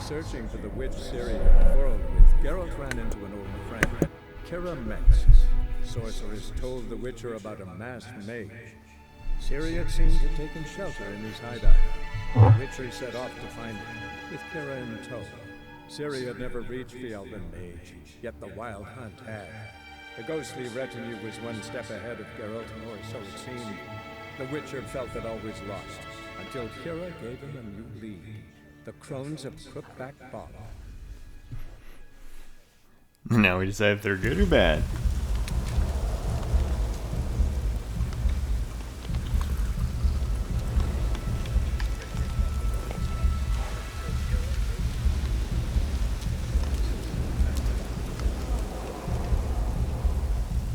searching for the witch Ciri had quarreled with, Geralt ran into an old friend, Kira Mex. Sorceress told the Witcher about a masked mage. Ciri had seemed to have taken shelter in his hideout. The Witcher set off to find him, with Kira in tow. Ciri had never reached the elven mage, yet the wild hunt had. The ghostly retinue was one step ahead of Geralt, or so it seemed. The Witcher felt that all was lost, until Kira gave him a new lead. The Crones of Crookback Bog. Now we decide if they're good or bad.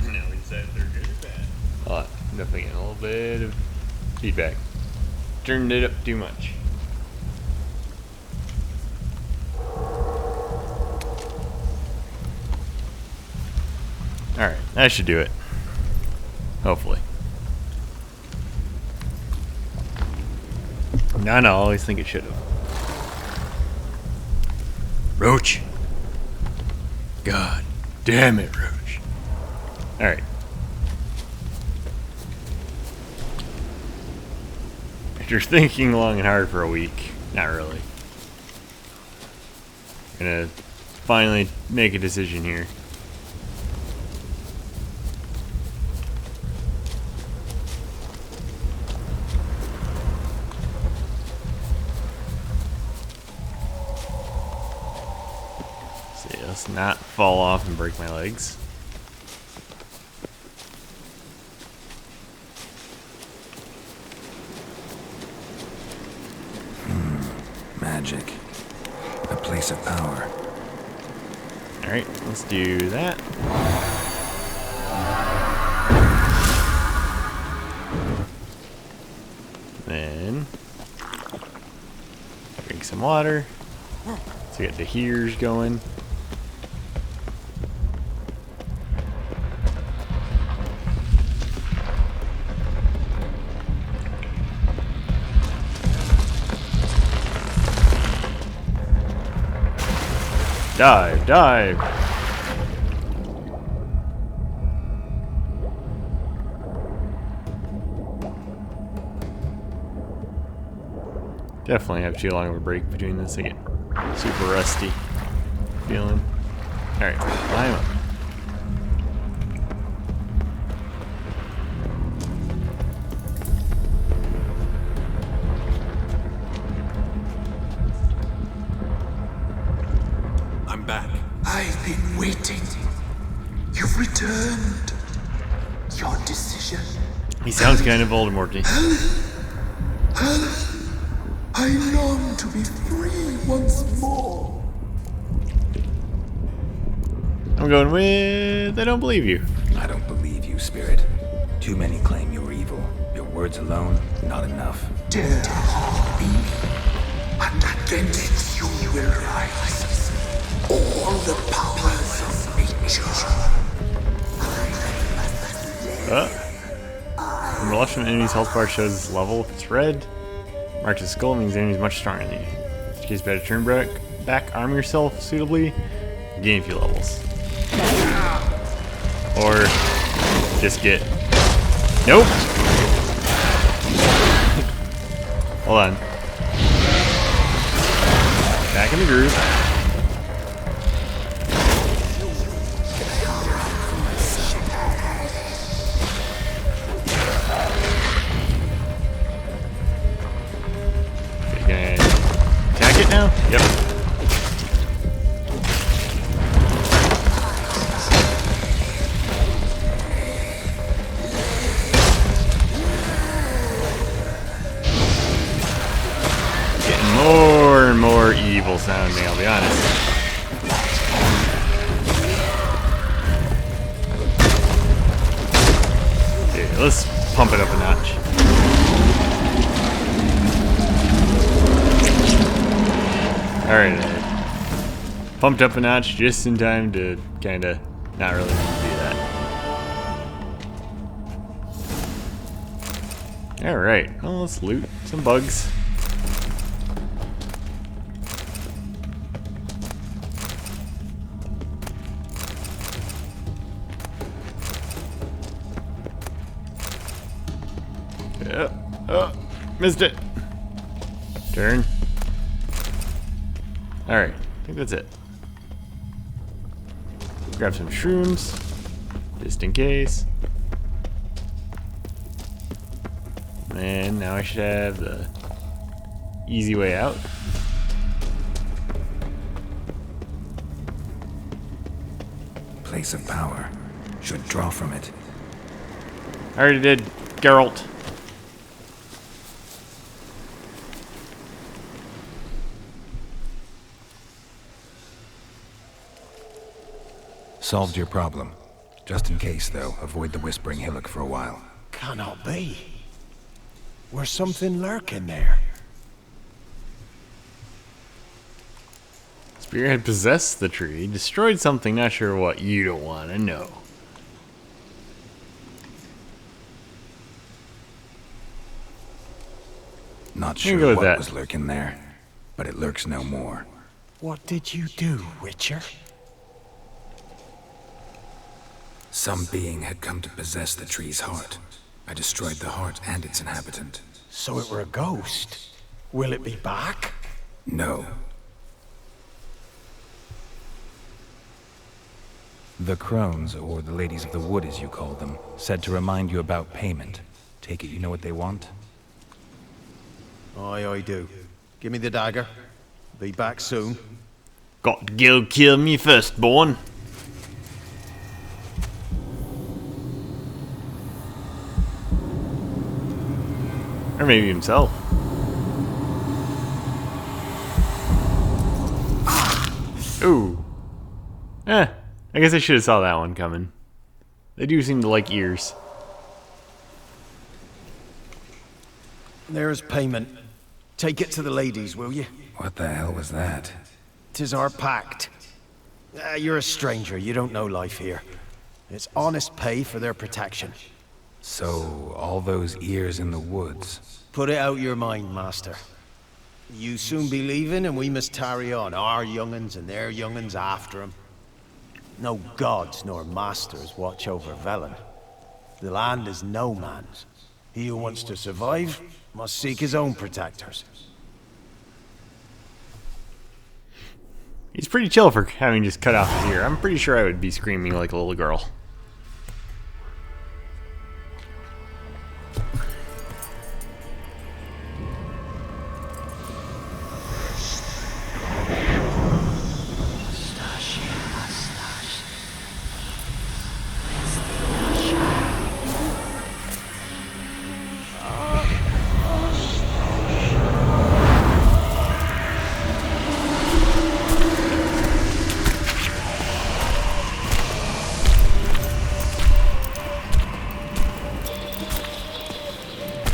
Now we decide if they're good or bad. Oh, definitely getting a little bit of feedback. Turned it up too much. Alright, that should do it. Hopefully. No, I always think it should have. Roach. God damn it, Roach. Alright. After thinking long and hard for a week, not really. I'm gonna finally make a decision here. Let's not fall off and break my legs. Magic. A place of power. Alright, let's do that. Then drink some water. So get the hears going. Dive, dive. Definitely have too long of a break between this. I get super rusty feeling. Alright, climb up. I'm back. I've been waiting. You've returned. Your decision. He sounds kind of Voldemort-y. I long to be free once more. I'm going with... I don't believe you. I don't believe you, Spirit. Too many claim you're evil. Your words alone, not enough. Dare harm me, and against you will rise all the powers of nature. When left from enemy's health bar shows its level. If it's red, marks as skull, means the enemy's much stronger than you. In this case, better turn back, arm yourself suitably, gain a few levels. Or just get... Nope! Hold on. Back in the groove. Okay, can I attack it now? Yep. More and more evil sounding, I'll be honest. Okay, let's pump it up a notch. Alright, pumped up a notch just in time to kinda not really need to do that. Alright, well, let's loot some bugs. Oh, missed it. Turn. Alright, I think that's it. Grab some shrooms, just in case. And now I should have the easy way out. Place of power. Should draw from it. I already did, Geralt. Solved your problem. Just in case, though, avoid the Whispering Hillock for a while. Cannot be. Where's something lurking there? Spearhead possessed the tree, destroyed something, not sure what. You don't want to know. Not Here sure we go with what that. was lurking there, but it lurks no more. What did you do, Witcher? Some being had come to possess the tree's heart. I destroyed the heart and its inhabitant. So it were a ghost. Will it be back? No. The Crones, or the Ladies of the Wood as you call them, said to remind you about payment. Take it you know what they want? Aye, I do. Give me the dagger. Be back soon. Got to go kill me firstborn. Or maybe himself. Ooh. I guess I should have saw that one coming. They do seem to like ears. There's payment. Take it to the ladies, will you? What the hell was that? 'Tis our pact. You're a stranger, you don't know life here. It's honest pay for their protection. So, all those ears in the woods. Put it out your mind, master. You soon be leaving and we must tarry on, our young'uns and their young'uns after 'em. No gods nor masters watch over Velen. The land is no man's. He who wants to survive must seek his own protectors. He's pretty chill for having just cut off his ear. I'm pretty sure I would be screaming like a little girl.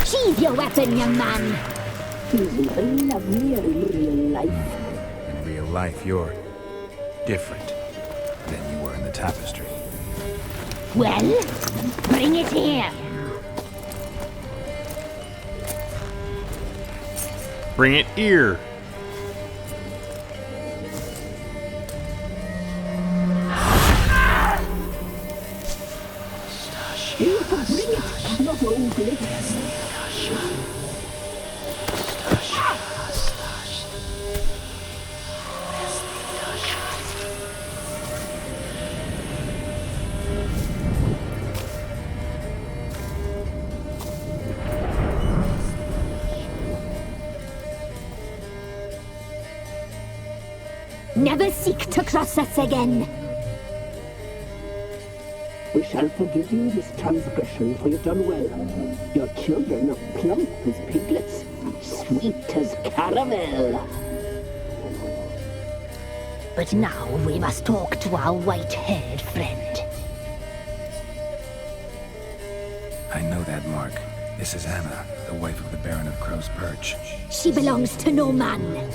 Sheathe your weapon, young man. He's even lovelier in real life. In real life, you're different than you were in the tapestry. Well, bring it here. Bring it here. Bring it, not old glitters. Never seek to cross us again. We shall forgive you this transgression, for you've done well. Your children are plump as piglets, sweet as caramel. But now we must talk to our white-haired friend. I know that mark. This is Anna, the wife of the Baron of Crow's Perch. She belongs to no man.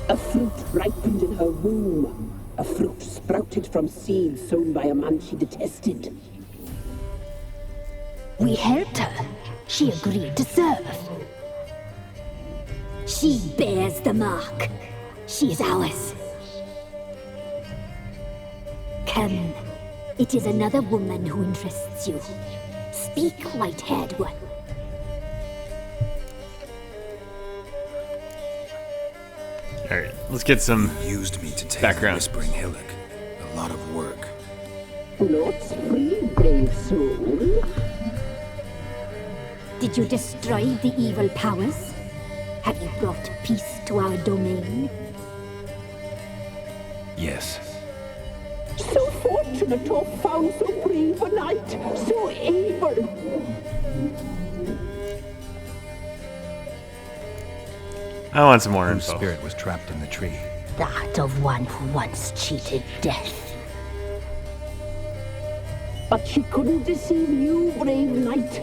A fruit ripened in her womb. A fruit sprouted from seeds sown by a man she detested. We helped her. She agreed to serve. She bears the mark. She is ours. Come. It is another woman who interests you. Speak, white-haired one. Alright, let's get some Used me to take background. Whispering Hillock. A lot of work. Nought's free, brave soul. Did you destroy the evil powers? Have you brought peace to our domain? Yes. So fortunate to have found so brave a knight, so able. I want some more Whose info. spirit was trapped in the tree? That of one who once cheated death. But she couldn't deceive you, brave knight.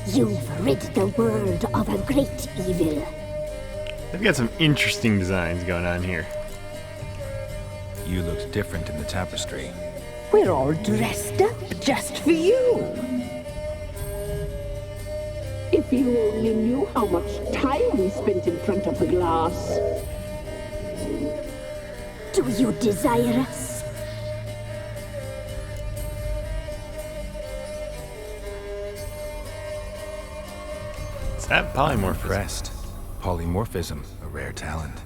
You've rid the world of a great evil. They've got some interesting designs going on here. You looked different in the tapestry. We're all dressed up just for you. If you only knew how much time we spent in front of the glass. Do you desire us? Is that polymorphism? Impressed. Polymorphism, a rare talent.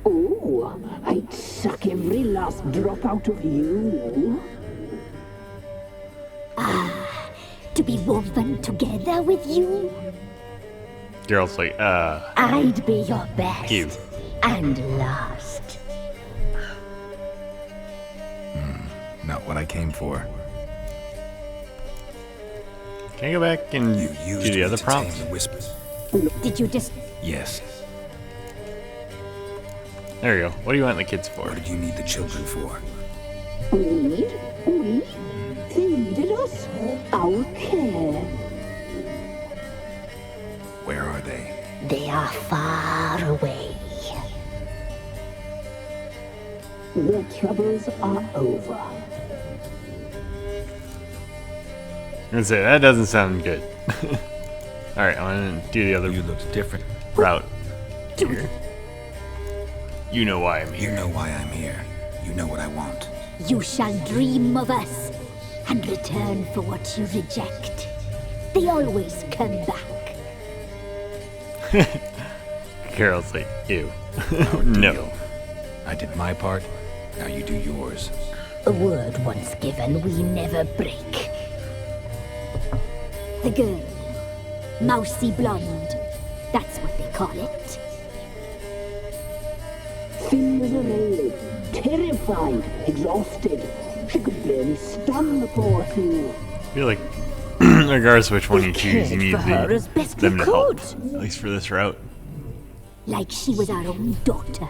Oh, I'd suck every last drop out of you. To be woven together with you? Geralt's like, I'd be your best. You. And last. Not what I came for. can I go back and You do used the me other to prompts? tame the whisper. Did you just... Yes. There you go. What do you want the kids for? What did you need the children for? We? They needed us. Our care. Where are they? They are far away. Their troubles are over. I'm gonna say, that doesn't sound good. Alright, I want to do the other You looked different. route here. You know why I'm You here. know why I'm here. You know what I want. You shall dream of us and return for what you reject. They always come back. Geralt's like, ew. Our No. deal. I did my part. Now you do yours. A word once given, we never break. The girl. Mousy blonde. That's what they call it. Thin as a rail, terrified, exhausted. She could barely stand the poor thing. I feel like, regardless of which one you choose, you cared need for her as best them we to help. could. At least for this route. Like she was our own daughter.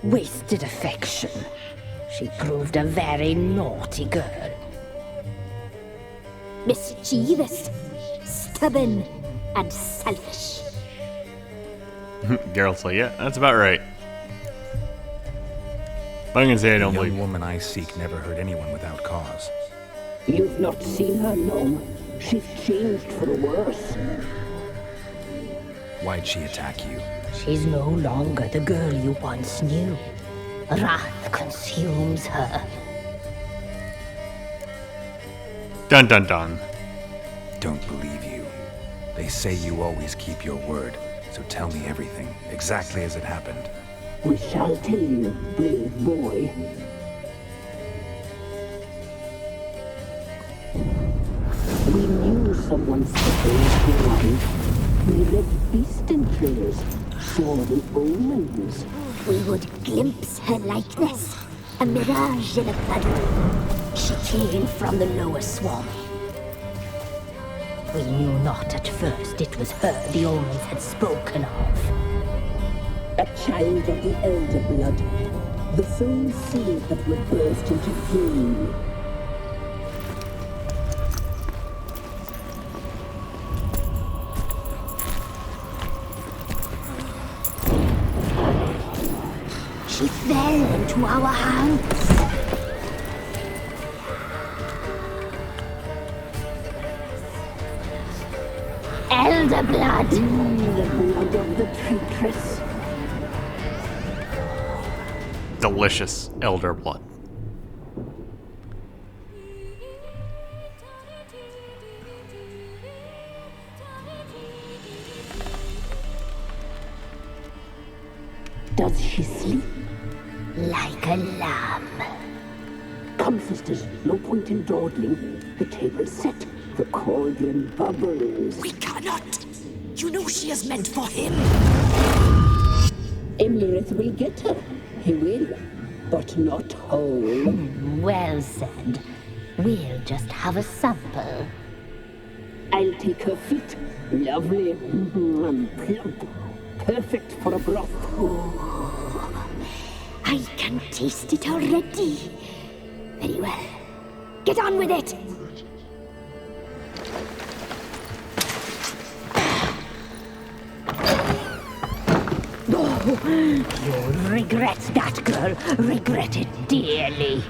Wasted affection. She proved a very naughty girl. Mischievous, stubborn, and selfish. Geralt's like, yeah, that's about right. But I'm gonna say I The don't young believe. woman I seek never hurt anyone without cause. You've not seen her long. She's changed for the worse. Why'd she attack you? She's no longer the girl you once knew. Wrath consumes her. Dun dun dun. Don't believe you. They say you always keep your word. So tell me everything, exactly as it happened. We shall tell you, brave boy. We knew someone special was alive. We read beast entrails, saw the omens. We would glimpse her likeness, a mirage in a puddle. She came from the lower swarm. We knew not at first it was her the omens had spoken of. A child of the elder blood. The sole seed that would burst into flame. She fell into our hands. Elder blood. The blood of the traitress. Delicious elder blood. Does she sleep? Like a lamb. Come, sisters, no point in dawdling. The table's set. The cauldron bubbles. We cannot. You know she is meant for him. Emirith will get her. He will. But not whole. Well said. We'll just have a sample. I'll take her feet. Lovely. Plump. Perfect for a broth. I can taste it already. Very well. Get on with it! Oh, you'll regret that, girl. Regret it dearly.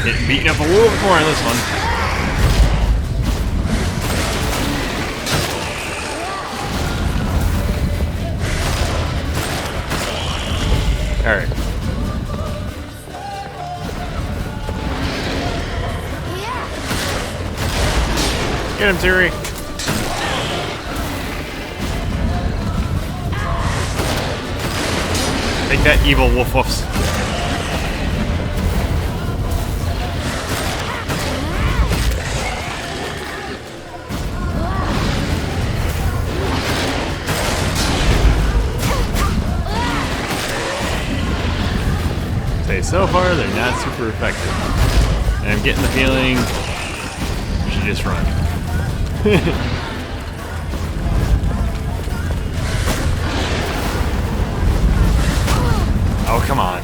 Getting beaten up a little bit more on this one. Alright. Get him, Siri. Take that, evil wolf woofs. So far, they're not super effective. And I'm getting the feeling we should just run. Oh, come on.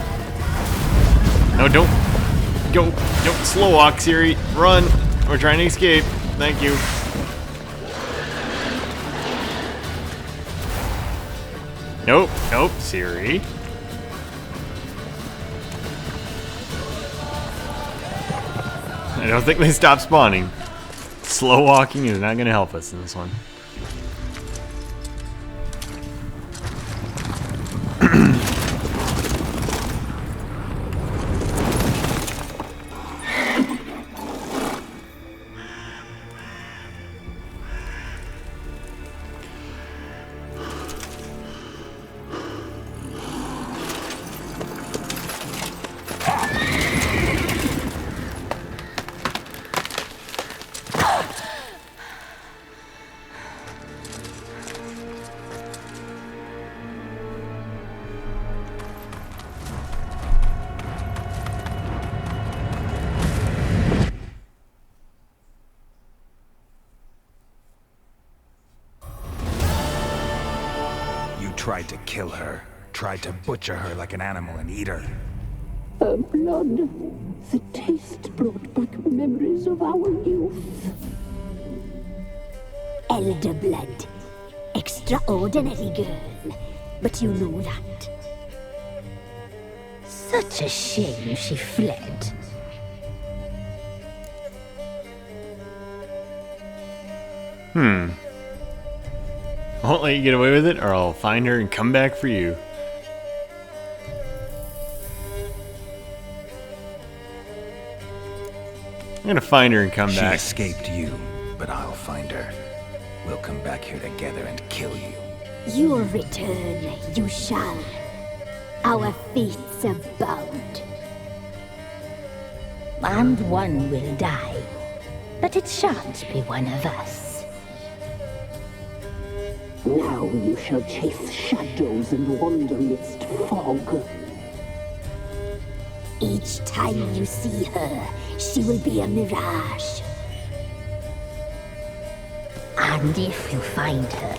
No, don't slow walk, Siri. Run. We're trying to escape. Thank you. Nope, Siri. I don't think they stopped spawning. Slow walking is not going to help us in this one. Tried to kill her. Tried to butcher her like an animal and eat her. Her blood. The taste brought back memories of our youth. Elder blood. Extraordinary girl. But you know that. Such a shame she fled. I won't let you get away with it, or I'll find her and come back for you. I'm gonna find her and come back. She escaped you, but I'll find her. We'll come back here together and kill you. You'll return, you shall. Our fates are bound. And one will die, but it shan't be one of us. Now you shall chase shadows and wander midst fog. Each time you see her, she will be a mirage. And if you find her,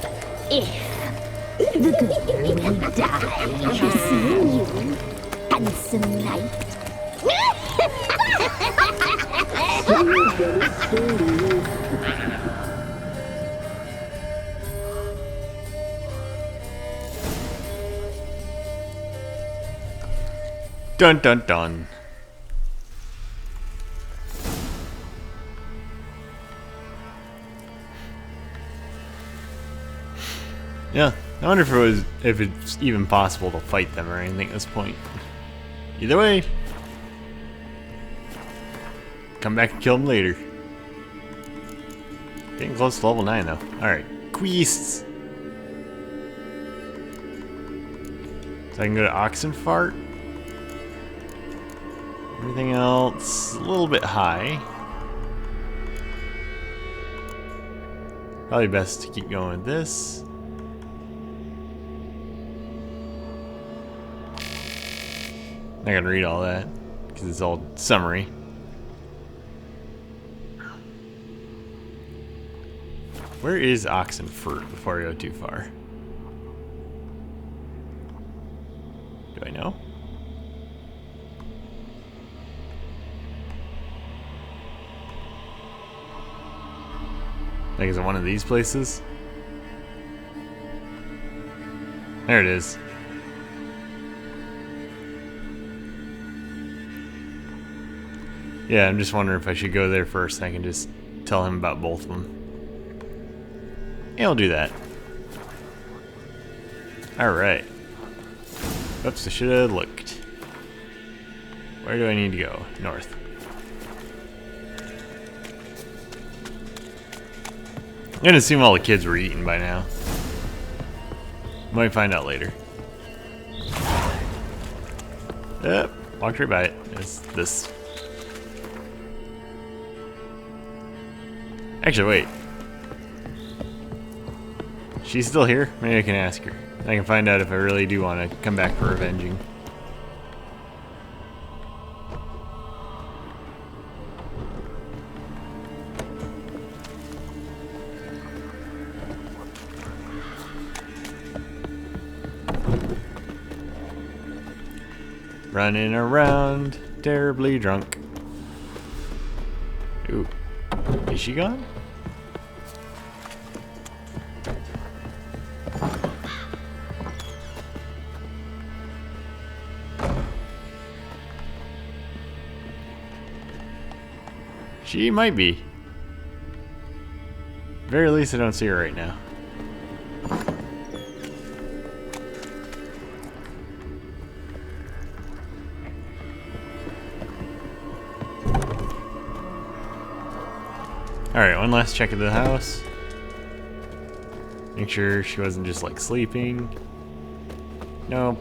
the girl will die, seeing you, handsome knight. Dun dun dun. Yeah, I wonder if it's even possible to fight them or anything at this point. Either way, come back and kill them later. Getting close to level 9 though. Alright, quests. So I can go to Oxenfart. Everything else a little bit high. Probably best to keep going with this. I'm not gonna read all that because it's all summary. Where is Oxenfurt before I go too far? Do I know? Like, is it one of these places? There it is. Yeah, I'm just wondering if I should go there first. I can just tell him about both of them. Yeah, I'll do that. Alright. Oops, I should have looked. Where do I need to go? North. I'm gonna assume all the kids were eaten by now. Might find out later. Yep, walked right by it. It's this. Actually, wait. She's still here? Maybe I can ask her. I can find out if I really do want to come back for revenging. Running around, terribly drunk. Ooh. Is she gone? She might be. Very least I don't see her right now. Alright, one last check of the house. Make sure she wasn't just like sleeping. Nope.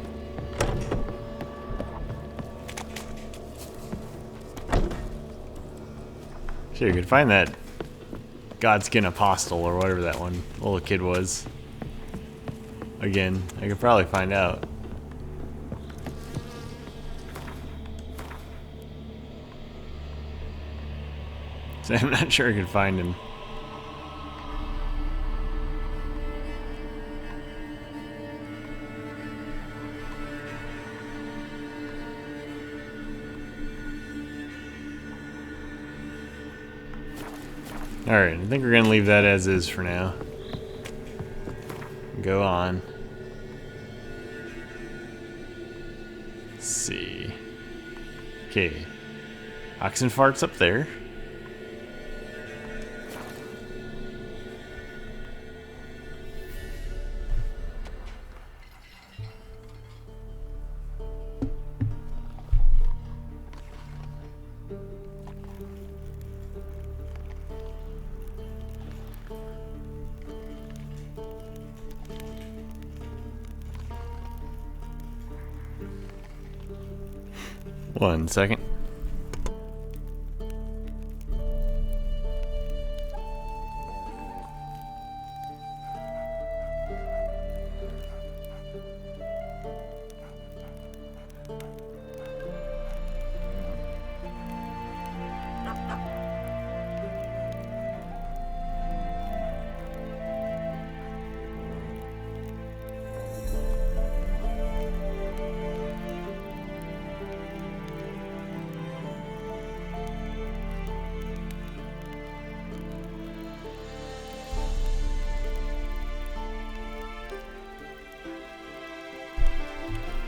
Sure, you could find that Godskin Apostle or whatever that one little kid was. Again, I could probably find out. So I'm not sure I could find him. Alright, I think we're gonna leave that as is for now. Go on. Let's see. Okay. Oxenfart's up there. One second.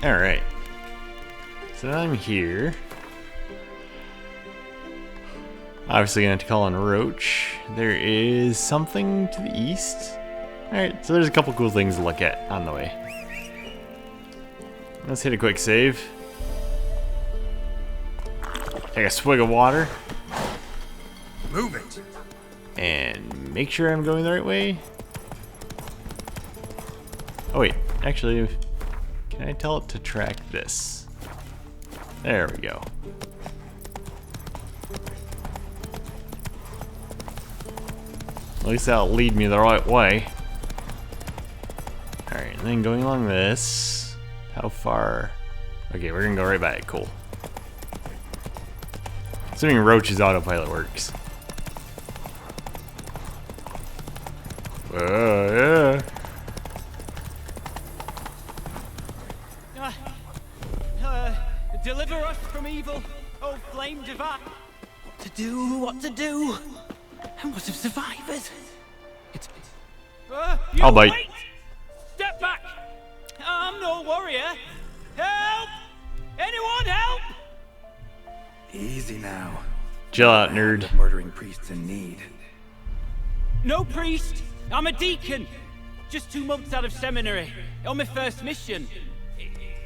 Alright. So now I'm here. Obviously gonna have to call on Roach. There is something to the east. Alright, so there's a couple cool things to look at on the way. Let's hit a quick save. Take a swig of water. Move it. And make sure I'm going the right way. Oh wait, actually, can I tell it to track this? There we go. At least that'll lead me the right way. Alright, and then going along this. How far? Okay, we're gonna go right by it. Cool. Assuming Roach's autopilot works. Yeah. Deliver us from evil, oh flame divine. What to do? And what of survivors? I'll bite. Wait! Step back! I'm no warrior. Help! Anyone help! Easy now. Chill out, nerd. Murdering priests in need. No priest. I'm a deacon. Just 2 months out of seminary. On my first mission.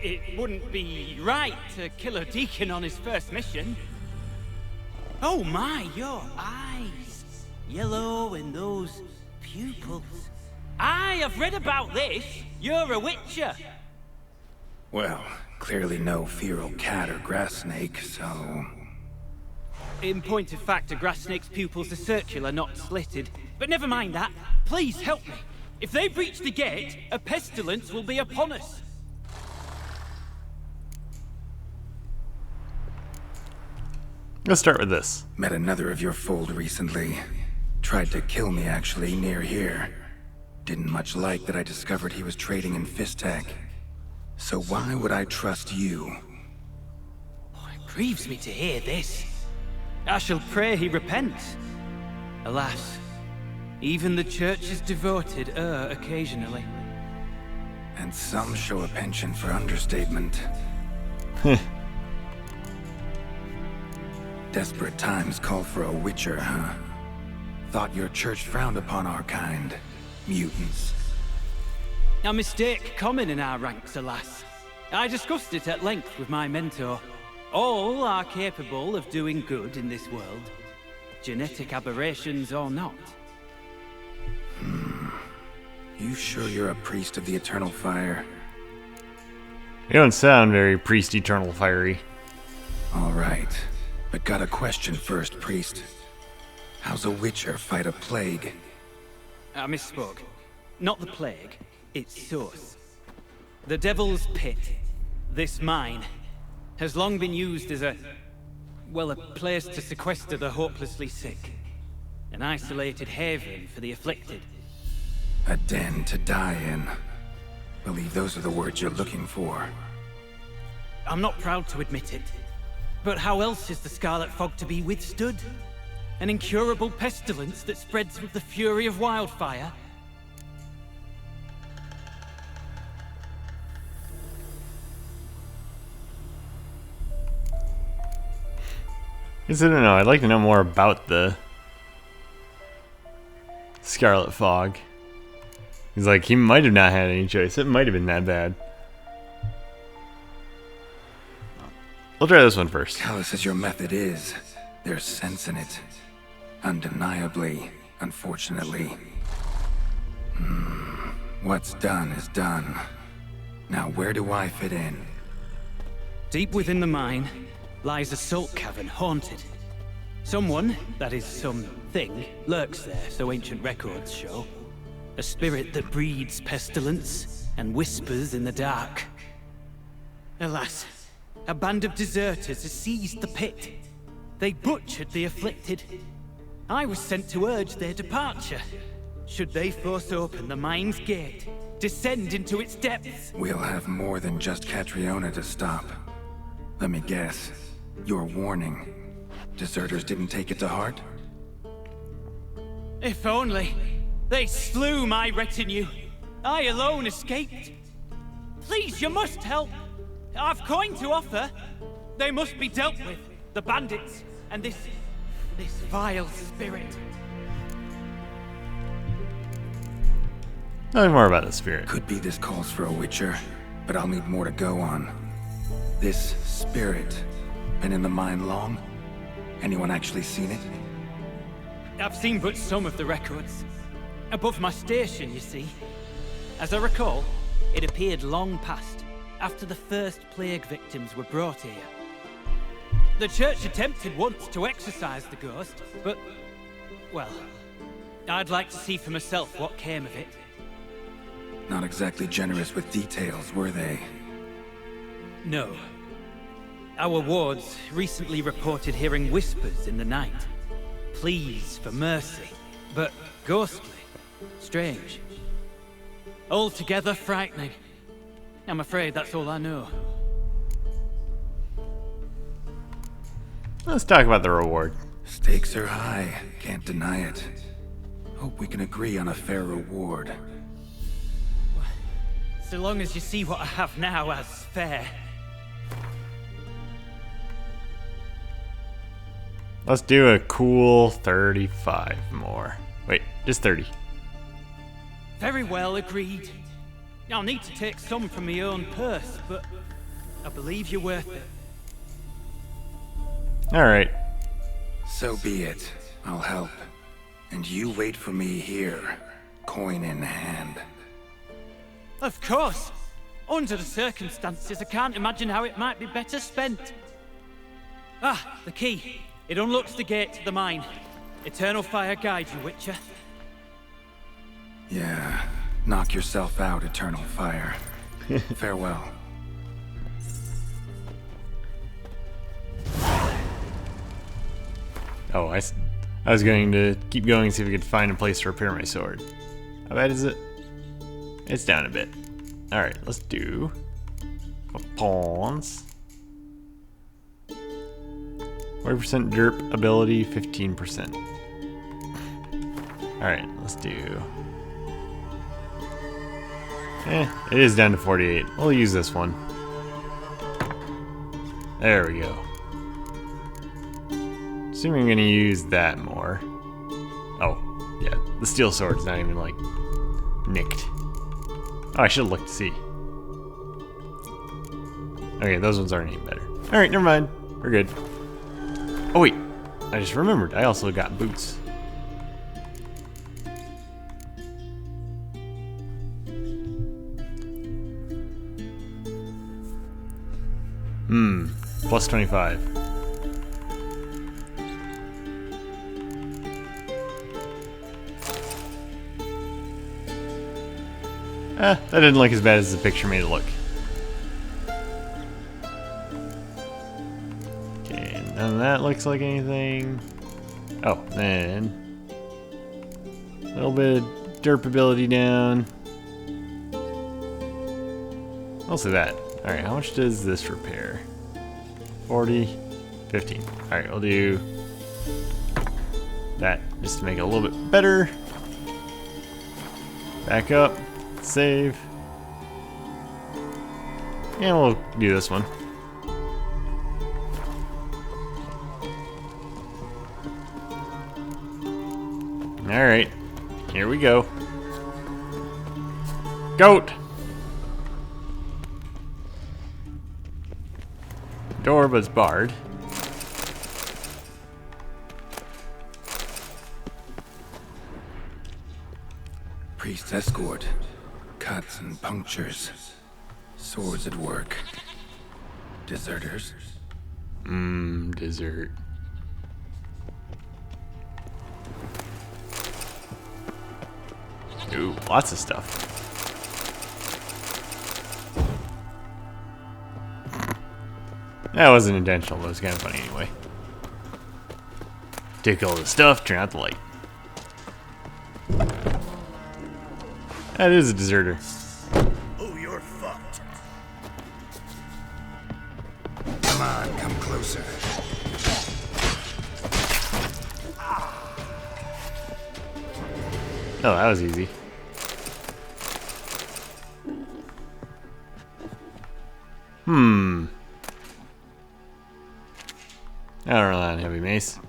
It wouldn't be right to kill a deacon on his first mission. Oh my, your eyes. Yellow and those pupils. I have read about this. You're a witcher. Well, clearly no feral cat or grass snake, so... In point of fact, a grass snake's pupils are circular, not slitted. But never mind that. Please help me. If they breach the gate, a pestilence will be upon us. Let's start with this. Met another of your fold recently. Tried to kill me, actually, near here. Didn't much like that I discovered he was trading in Fistech. So why would I trust you? Oh, it grieves me to hear this. I shall pray he repents. Alas, even the church's devoted err occasionally. And some show a penchant for understatement. Desperate times call for a witcher, huh? Thought your church frowned upon our kind. Mutants. A mistake common in our ranks, alas. I discussed it at length with my mentor. All are capable of doing good in this world. Genetic aberrations or not. You sure you're a priest of the Eternal Fire? You don't sound very priest eternal fiery. All right. But got a question first, priest. How's a witcher fight a plague? I misspoke. Not the plague, its source. The Devil's Pit, this mine, has long been used as a place to sequester the hopelessly sick. An isolated haven for the afflicted. A den to die in. Believe those are the words you're looking for. I'm not proud to admit it. But how else is the Scarlet Fog to be withstood? An incurable pestilence that spreads with the fury of wildfire? I don't know. I'd like to know more about the Scarlet Fog. He's like, he might have not had any choice. It might have been that bad. We'll try this one first. Callous as your method is, there's sense in it. Undeniably, unfortunately. What's done is done. Now where do I fit in? Deep within the mine lies a salt cavern haunted. Someone, that is something, lurks there, so ancient records show. A spirit that breeds pestilence and whispers in the dark. Alas, a band of deserters has seized the pit. They butchered the afflicted. I was sent to urge their departure. Should they force open the mine's gate, descend into its depths? We'll have more than just Catriona to stop. Let me guess. Your warning. Deserters didn't take it to heart? If only. They slew my retinue. I alone escaped. Please, you must help. I've coin to offer. They must be dealt with. The bandits and this vile spirit. Tell me more about the spirit. Could be this calls for a witcher, but I'll need more to go on. This spirit, been in the mine long? Anyone actually seen it? I've seen but some of the records. Above my station, you see. As I recall, it appeared long past, after the first plague victims were brought here. The church attempted once to exorcise the ghost, but, well, I'd like to see for myself what came of it. Not exactly generous with details, were they? No. Our wards recently reported hearing whispers in the night. Pleas for mercy, but ghostly. Strange. Altogether frightening. I'm afraid that's all I know. Let's talk about the reward. Stakes are high, can't deny it. Hope we can agree on a fair reward. So long as you see what I have now as fair. Let's do a cool 35 more. Wait, just 30. Very well, agreed. I'll need to take some from my own purse, but I believe you're worth it. Alright. So be it. I'll help. And you wait for me here, coin in hand. Of course. Under the circumstances, I can't imagine how it might be better spent. Ah, the key. It unlocks the gate to the mine. Eternal fire guide you, Witcher. Yeah, knock yourself out, Eternal Fire. Farewell. Oh, I was going to keep going and see if we could find a place to repair my sword. How bad is it? It's down a bit. Alright, let's do pawns. 40% derp ability, 15%. Alright, let's do... it is down to 48. We'll use this one. There we go. Assuming I'm gonna use that more. Oh, yeah, the steel sword's not even, like, nicked. Oh, I should have looked to see. Okay, those ones aren't any better. Alright, never mind. We're good. Oh, wait. I just remembered. I also got boots. Plus 25. That didn't look as bad as the picture made it look. Okay, none of that looks like anything. Oh, then a little bit of derp ability down. Mostly that. Alright, how much does this repair? 40, 15. Alright, we'll do that just to make it a little bit better. Back up, save. And we'll do this one. Alright, here we go. Goat! Door, but it's barred. Priest escort. Cuts and punctures. Swords at work. Deserters. Dessert. Ooh, lots of stuff. That wasn't intentional, but it was kind of funny anyway. Take all the stuff, turn out the light. That is a deserter. Oh, you're fucked. Come on, come closer. Oh, that was easy. I don't rely on heavy mace.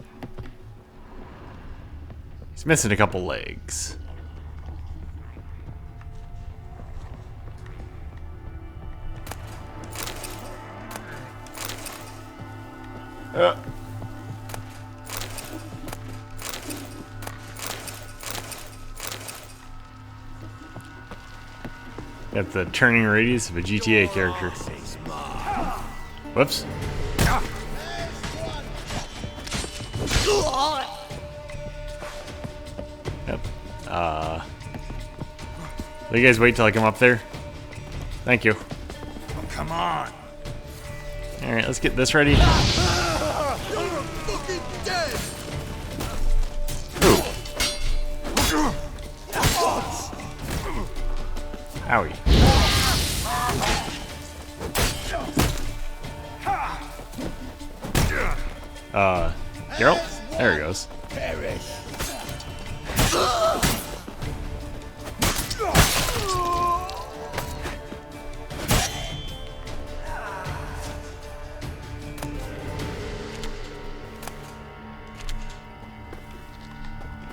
He's missing a couple legs. Got the turning radius of a GTA character. Whoops. Yep. Will you guys wait till I come up there? Thank you. Oh, come on. Alright, let's get this ready. You're fucking dead. Ooh. Owie. Geralt? There he goes. Perish.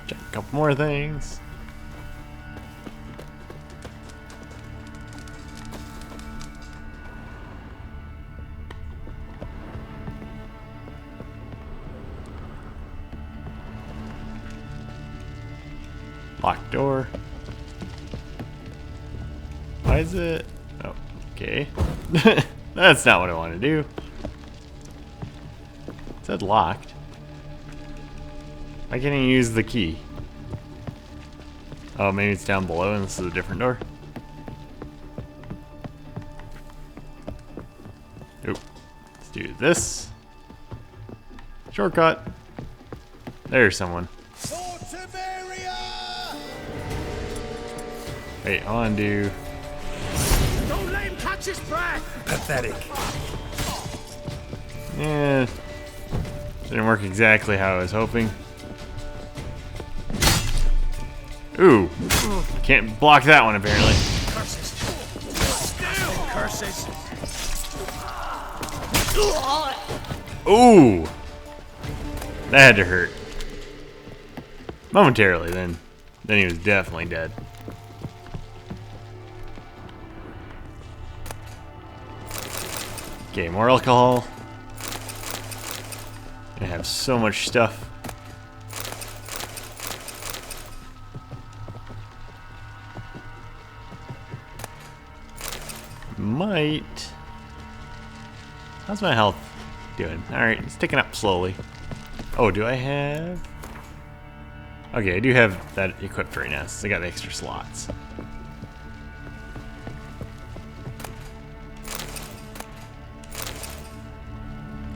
Check a couple more things. Locked door. Why is it? Oh, okay. That's not what I want to do. It said locked. Why can't I use the key? Oh, maybe it's down below and this is a different door. Oop. Let's do this. Shortcut. There's someone. Wait, I want to do... Don't let him catch his breath. Pathetic. Yeah. Didn't work exactly how I was hoping. Ooh. Can't block that one apparently. Curses. Still curses. Ooh. That had to hurt. Momentarily then. Then he was definitely dead. Okay, more alcohol. I have so much stuff. Might. How's my health doing? Alright, it's ticking up slowly. Oh, do I have... Okay, I do have that equipped right now, so I got the extra slots.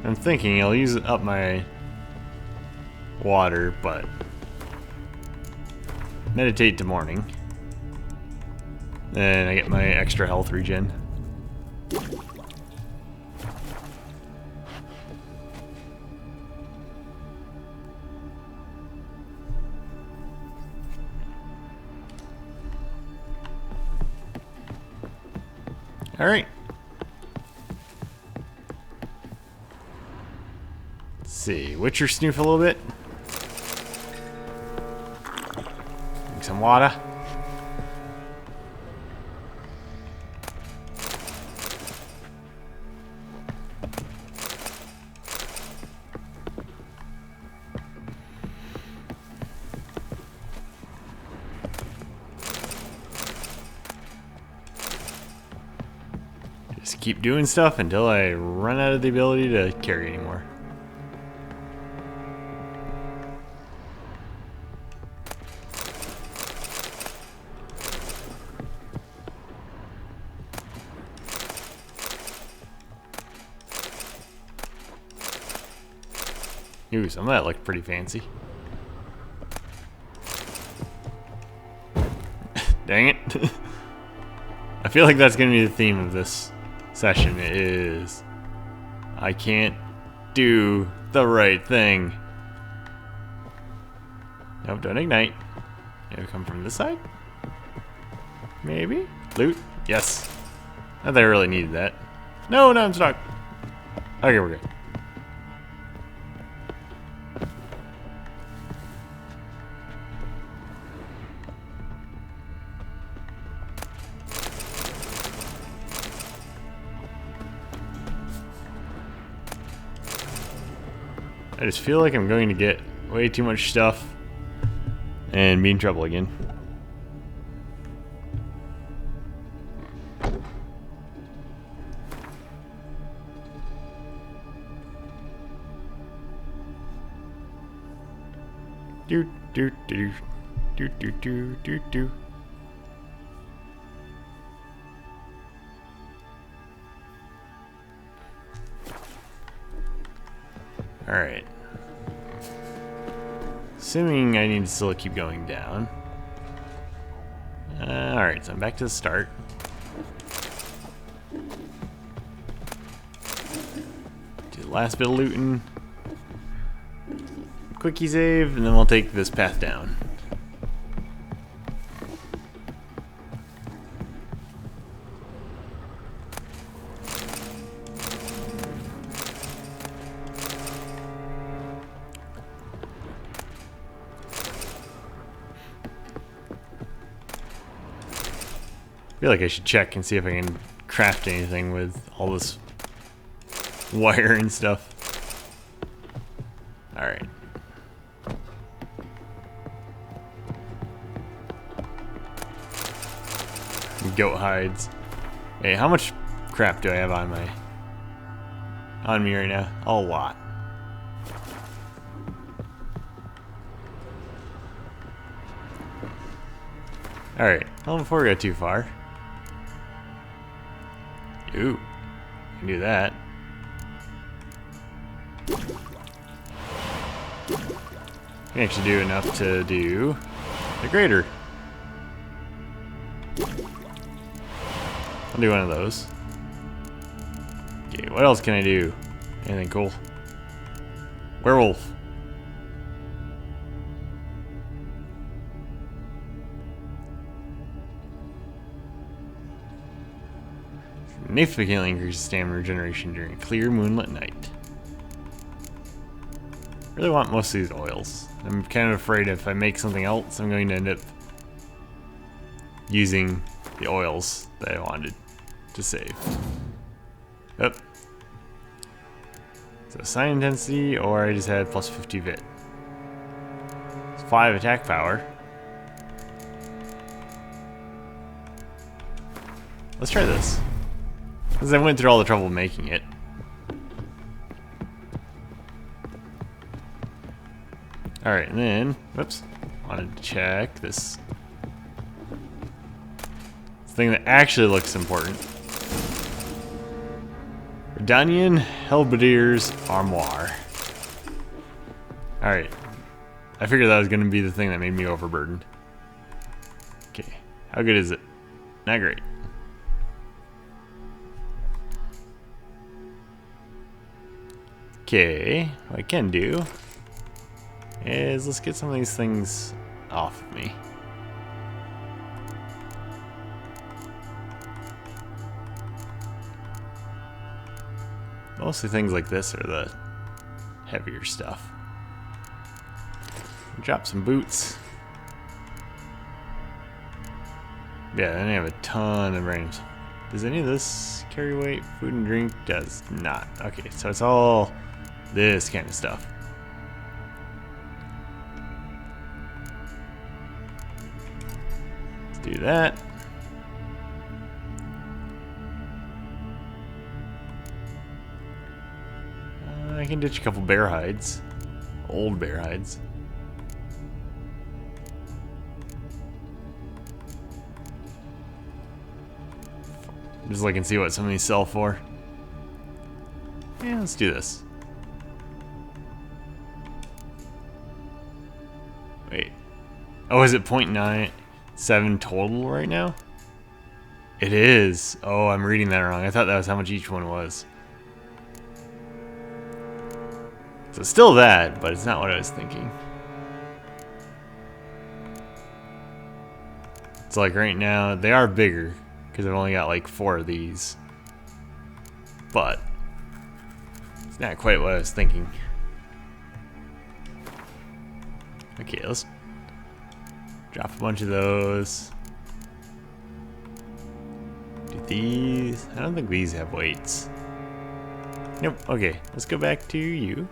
I'm thinking I'll use up my water, but meditate to morning. Then I get my extra health regen. All right. Let's see, Witcher snoof a little bit. Drink some water. Just keep doing stuff until I run out of the ability to carry anymore. Ooh, some of that looked pretty fancy. Dang it. I feel like that's going to be the theme of this session is I can't do the right thing. Nope, don't ignite. Maybe come from this side? Maybe? Loot? Yes. Not that I really needed that. No, I'm stuck. Okay, we're good. I just feel like I'm going to get way too much stuff and be in trouble again. Do do do do do do do do. All right. Assuming I need to still keep going down. All right, so I'm back to the start. Do the last bit of looting. Quickie save, and then we'll take this path down. I feel like I should check and see if I can craft anything with all this wire and stuff. Alright. Goat hides. Hey, how much crap do I have on me right now? A lot. Alright, well, before we go too far. Ooh, can do that. Can actually do enough to do the grater. I'll do one of those. Okay, what else can I do? Anything cool? Werewolf. Significantly increases stamina regeneration during a clear moonlit night. Really want most of these oils. I'm kind of afraid if I make something else, I'm going to end up using the oils that I wanted to save. Yep. So sign intensity, or I just had plus 50 vit. It's 5 attack power. Let's try this. Because I went through all the trouble making it. Alright, and then, whoops, wanted to check this thing that actually looks important. Redanian Halberdier's Armoire. Alright, I figured that was going to be the thing that made me overburdened. Okay, how good is it? Not great. Okay, what I can do is let's get some of these things off of me. Mostly things like this are the heavier stuff. Drop some boots. Yeah, then I have a ton of range. Does any of this carry weight? Food and drink does not. Okay, so it's all this kind of stuff. Let's do that. I can ditch a couple bear hides. Old bear hides. Just look and see what some of these sell for. Yeah, let's do this. Wait. Oh, is it 0.97 total right now? It is. Oh, I'm reading that wrong. I thought that was how much each one was. So it's still that, but it's not what I was thinking. It's like right now, they are bigger, because I've only got like 4 of these. But it's not quite what I was thinking. Okay, let's drop a bunch of those. Do these? I don't think these have weights. Nope. Okay, let's go back to you.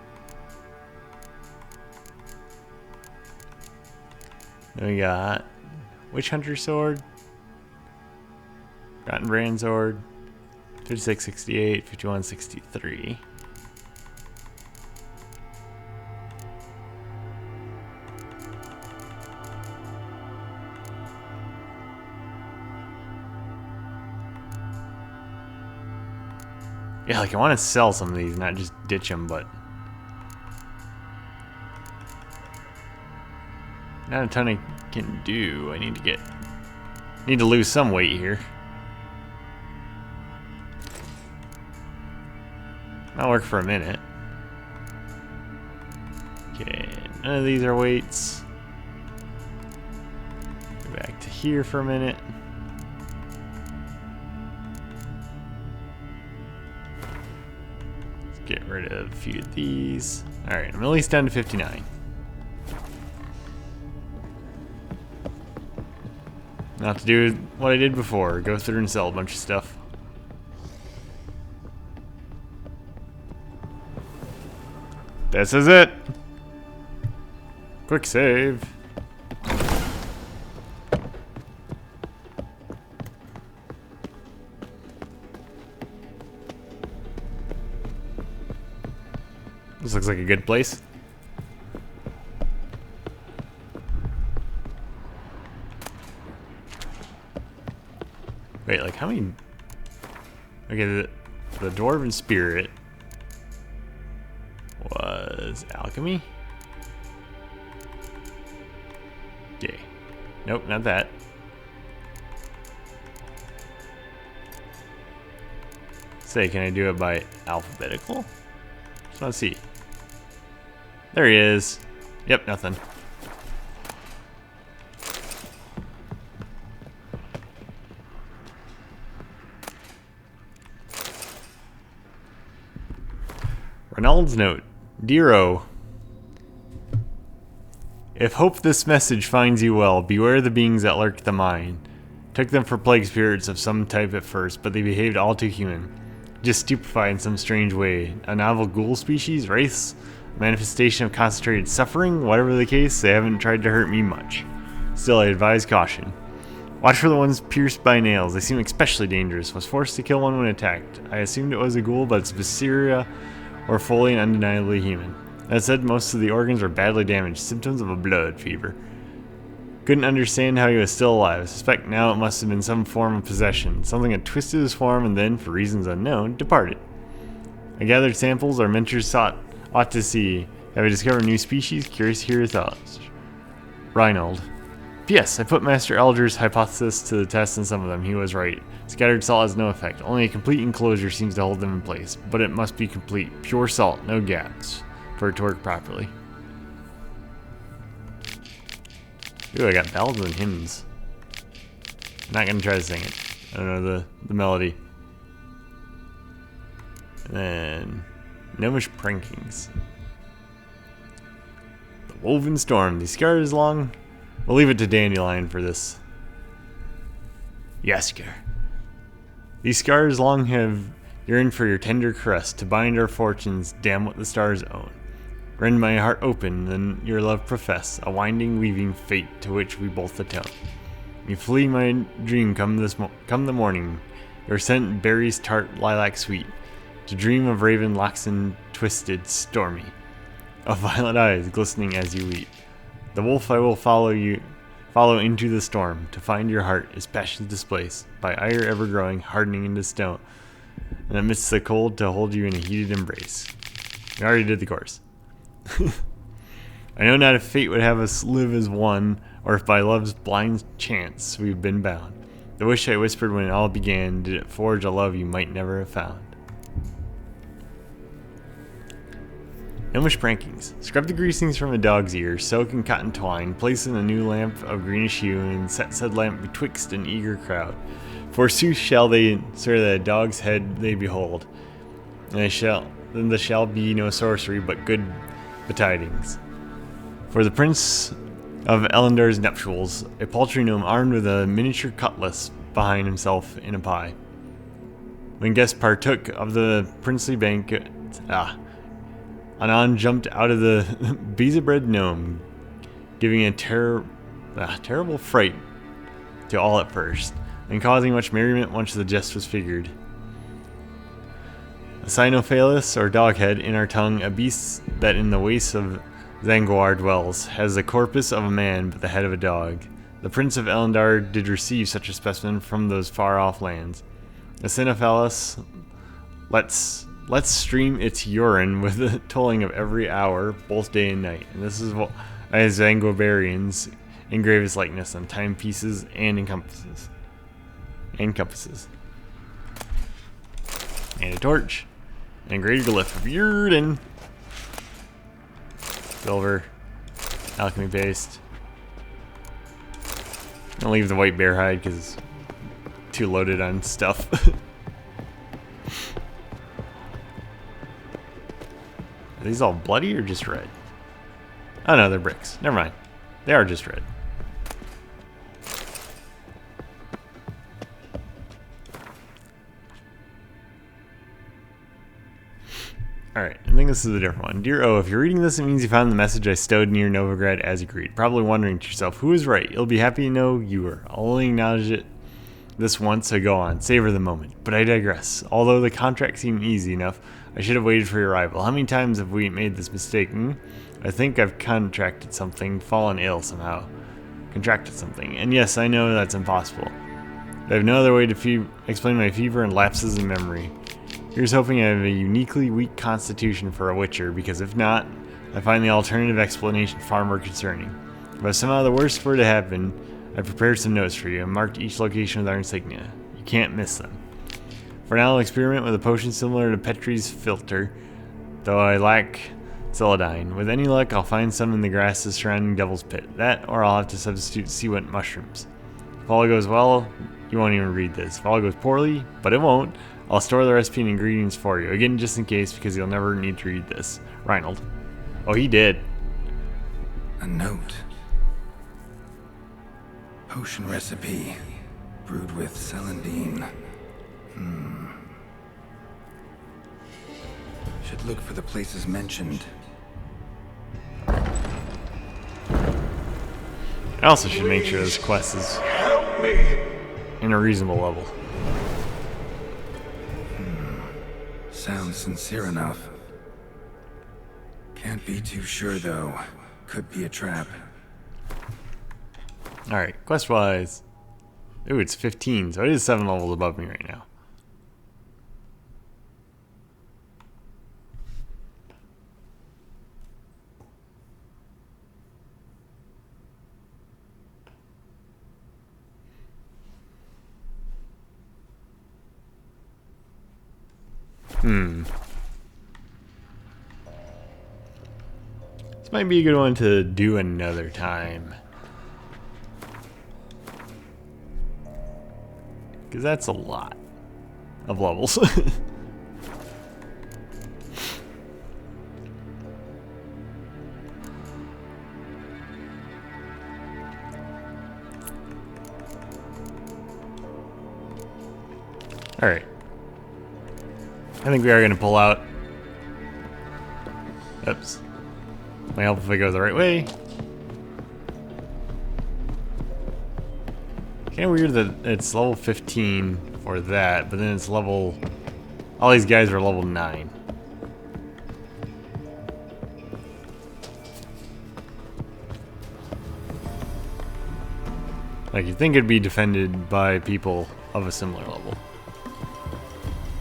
Then we got Witch Hunter Sword, Rotten Brand Sword, 5668, 5163. Yeah, like I want to sell some of these, not just ditch them, but not a ton I can do. I need to lose some weight here. That'll work for a minute. Okay, none of these are weights. Go back to here for a minute. Let's get rid of a few of these. Alright, I'm at least down to 59. Not to do what I did before, go through and sell a bunch of stuff. This is it! Quick save. This looks like a good place. Wait, like how many? Okay, the Dwarven Spirit was alchemy. Okay. Nope, not that. Say, can I do it by alphabetical? So let's see. There he is. Yep, nothing. Ronald's note. Dearo, if hope this message finds you well, beware the beings that lurk the mine. Took them for plague spirits of some type at first, but they behaved all too human. Just stupefied in some strange way. A novel ghoul species, race, manifestation of concentrated suffering, whatever the case, they haven't tried to hurt me much. Still, I advise caution. Watch for the ones pierced by nails, they seem especially dangerous. Was forced to kill one when attacked. I assumed it was a ghoul, but it's Visceria or fully and undeniably human. That said, most of the organs were badly damaged, symptoms of a blood fever. Couldn't understand how he was still alive. I suspect now it must have been some form of possession. Something had twisted his form and then, for reasons unknown, departed. I gathered samples our mentors ought to see. Have I discovered a new species? Curious to hear your thoughts. Reinhold. P.S. I put Master Elder's hypothesis to the test on some of them. He was right. Scattered salt has no effect. Only a complete enclosure seems to hold them in place. But it must be complete. Pure salt, no gaps, for it to work properly. Ooh, I got bells and hymns. I'm not gonna try to sing it. I don't know the melody. And then Gnomish Prankings. The Woven Storm. The scar is long. We'll leave it to Dandelion for this. Yasker. These scars long have yearned for your tender caress, to bind our fortunes, damn what the stars own. Rend my heart open, then your love profess, a winding, weaving fate to which we both atone. You flee my dream come the morning, your scent berries tart, lilac sweet, to dream of raven Laxon twisted, stormy, of violet eyes glistening as you weep. The wolf I will follow into the storm, to find your heart is passion displaced, by ire ever growing, hardening into stone, and amidst the cold to hold you in a heated embrace. We already did the course. I know not if fate would have us live as one, or if by love's blind chance we've been bound. The wish I whispered when it all began, did it forge a love you might never have found. Gnomish Prankings. Scrub the greasings from a dog's ear, soak in cotton twine, place in a new lamp of greenish hue, and set said lamp betwixt an eager crowd. Forsooth shall they, sir, that a dog's head they behold, and then there shall be no sorcery but good betidings. For the Prince of Elendar's nuptials, a paltry gnome armed with a miniature cutlass behind himself in a pie. When guests partook of the princely banquet, Anon jumped out of the Beezabred gnome, giving a terrible fright to all at first, and causing much merriment once the jest was figured. A Cynophilus, or doghead, in our tongue, a beast that in the wastes of Zanguar dwells, has the corpus of a man, but the head of a dog. The Prince of Elendar did receive such a specimen from those far-off lands. A Cynophilus lets stream its urine with the tolling of every hour, both day and night. And this is what as Zangobarians engrave his likeness on timepieces and compasses. And a torch. And engraved glyph of Yurden. Silver. Alchemy paste. I'll leave the white bear hide because it's too loaded on stuff. Are these all bloody or just red? Oh no, they're bricks. Never mind. They are just red. Alright, I think this is a different one. Dear O, if you're reading this, it means you found the message I stowed near Novigrad as agreed. Probably wondering to yourself, who is right? You'll be happy to know you were. I'll only acknowledge it this once, so go on. Savor the moment. But I digress. Although the contract seemed easy enough, I should have waited for your arrival. How many times have we made this mistake? I think I've contracted something, fallen ill somehow. Contracted something. And yes, I know that's impossible. I have no other way to explain my fever and lapses in memory. Here's hoping I have a uniquely weak constitution for a witcher, because if not, I find the alternative explanation far more concerning. If somehow the worst were to happen, I've prepared some notes for you and marked each location with our insignia. You can't miss them. For now, I'll experiment with a potion similar to Petrie's filter, though I lack celadine. With any luck, I'll find some in the grasses surrounding Devil's Pit. That, or I'll have to substitute seawent mushrooms. If all goes well, you won't even read this. If all goes poorly, but it won't, I'll store the recipe and ingredients for you. Again, just in case, because you'll never need to read this. Reinhold. Oh, he did. A note. Potion recipe. Brewed with celandine. Should look for the places mentioned. I also should make sure this quest is in a reasonable level. Sounds sincere enough. Can't be too sure though. Could be a trap. Alright, quest-wise. Ooh, it's 15, so it is 7 levels above me right now. This might be a good one to do another time. Because that's a lot of levels. Alright. I think we are going to pull out. Oops. Might help if I go the right way. Kind of weird that it's level 15 for that, but then it's level... All these guys are level 9. Like, you'd think it'd be defended by people of a similar level.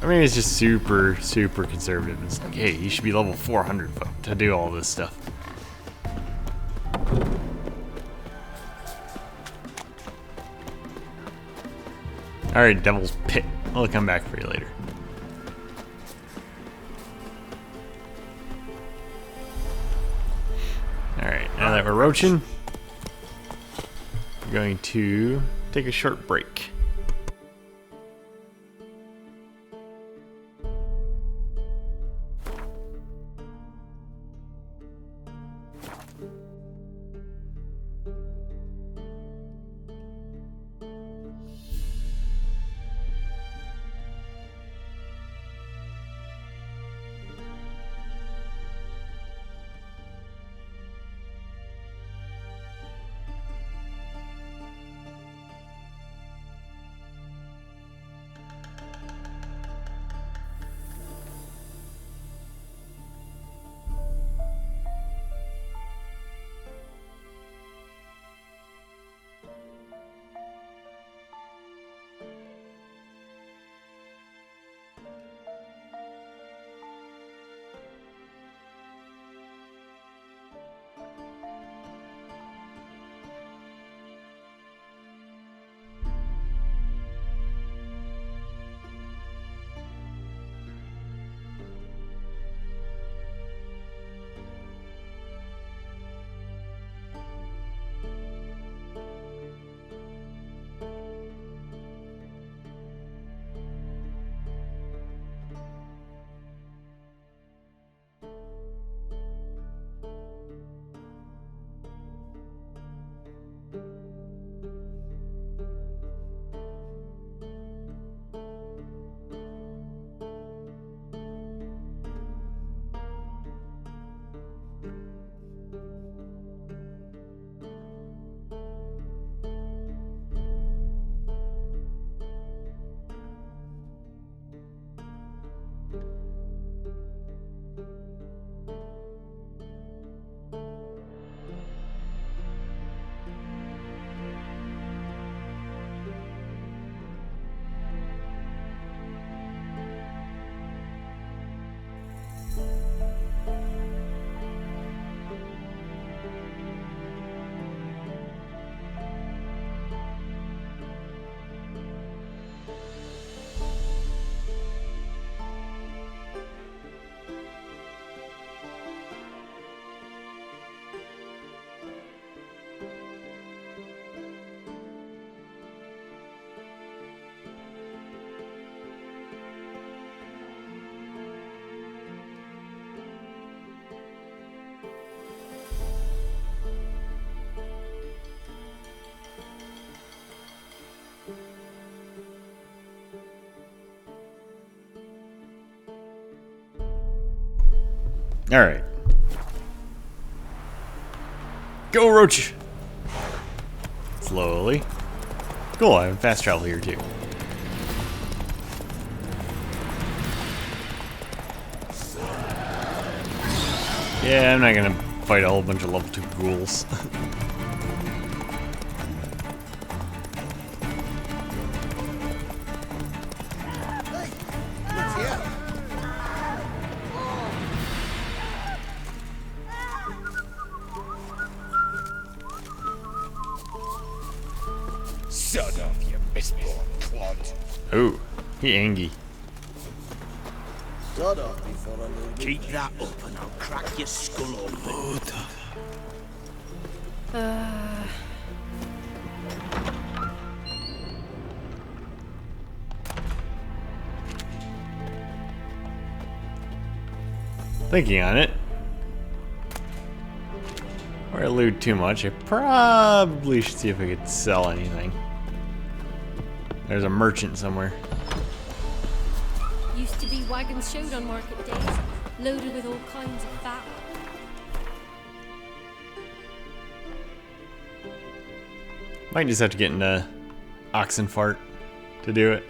I mean, it's just super, super conservative. It's like, hey, you should be level 400 to do all this stuff. Alright, Devil's Pit. I'll come back for you later. Alright, now that we're roaching, we're going to take a short break. Alright. Go, Roach! Slowly. Cool, I have fast travel here too. Yeah, I'm not gonna fight a whole bunch of level 2 ghouls. Son of you mistborn clod. Ooh, he angry. Keep that up and I'll crack your skull open. Thinking on it. Or I loot too much, I probably should see if I could sell anything. There's a merchant somewhere. Used to be wagons showed on market days, loaded with all kinds of fat. Might just have to get into oxen fart to do it.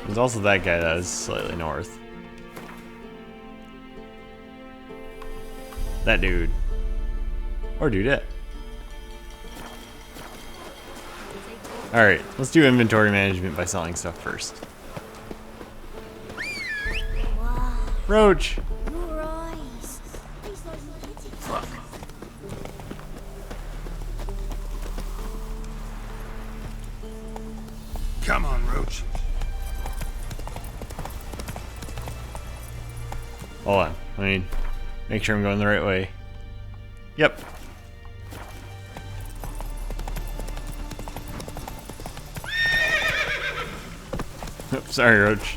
There's also that guy that is slightly north. That dude. Or dudette. Alright, let's do inventory management by selling stuff first. Roach! Your eyes. Fuck. Come on, Roach. Hold on, I mean, make sure I'm going the right way. Yep. Sorry, Roach.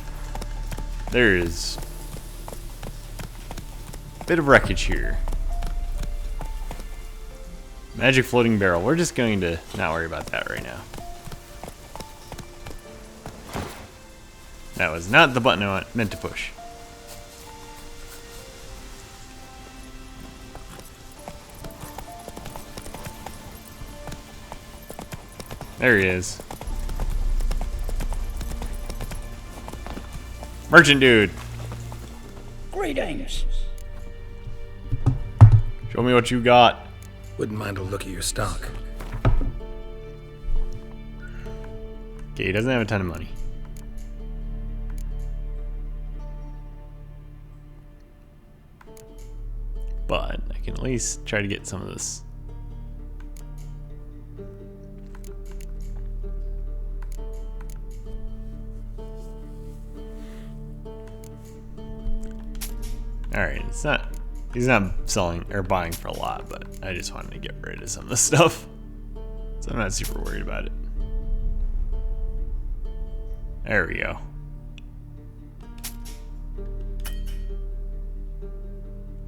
There is a bit of wreckage here. Magic floating barrel. We're just going to not worry about that right now. That was not the button I meant to push. There he is. Merchant dude. Greetings. Show me what you got. Wouldn't mind a look at your stock. Okay, he doesn't have a ton of money. But I can at least try to get some of this. Alright, he's not selling or buying for a lot, but I just wanted to get rid of some of this stuff. So I'm not super worried about it. There we go.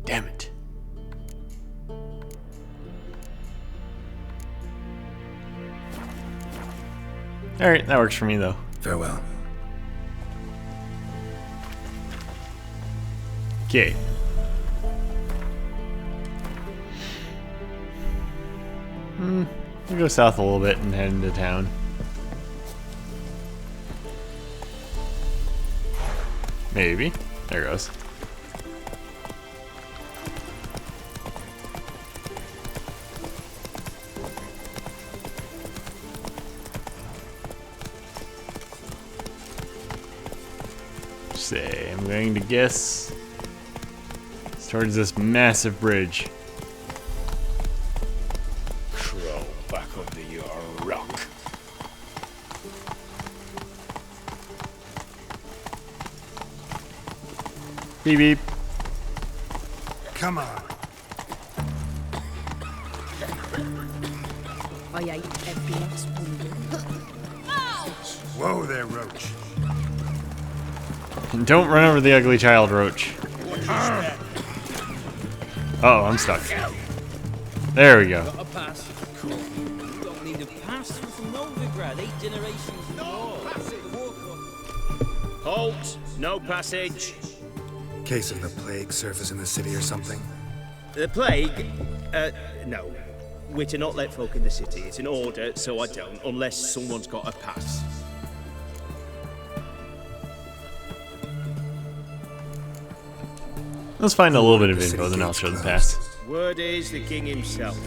Damn it. Alright, that works for me though. Farewell. Okay. We'll go south a little bit and head into town. Maybe. There it goes. Say, I'm going to guess it's towards this massive bridge. Crow back under your rock. Beep beep. Come on. I ate every last one. Whoa there, Roach. And don't run over the ugly child, Roach. Oh, I'm stuck. There we go. Got a pass. Cool. You don't need a pass. You're from Novigrad, 8 generations more. Halt! No passage. Case of the plague surface in the city or something? The plague? No. We're to not let folk in the city. It's an order, so I don't, unless someone's got a pass. Let's find a little bit of info, then I'll show the pass. Word is the king himself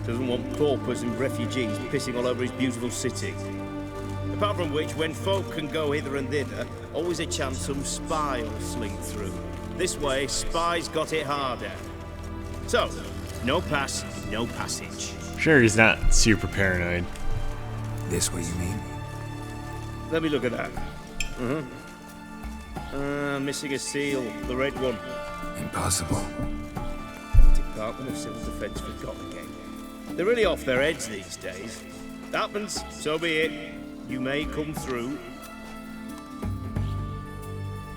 doesn't want paupers and refugees pissing all over his beautiful city. Apart from which, when folk can go hither and thither, always a chance some spy will slink through. This way, spies got it harder. So, no pass, no passage. Sure, he's not super paranoid. This way, you mean? Let me look at that. Missing a seal, the red one. Impossible. Department of Civil Defense forgot again. They're really off their heads these days. Happens, so be it. You may come through.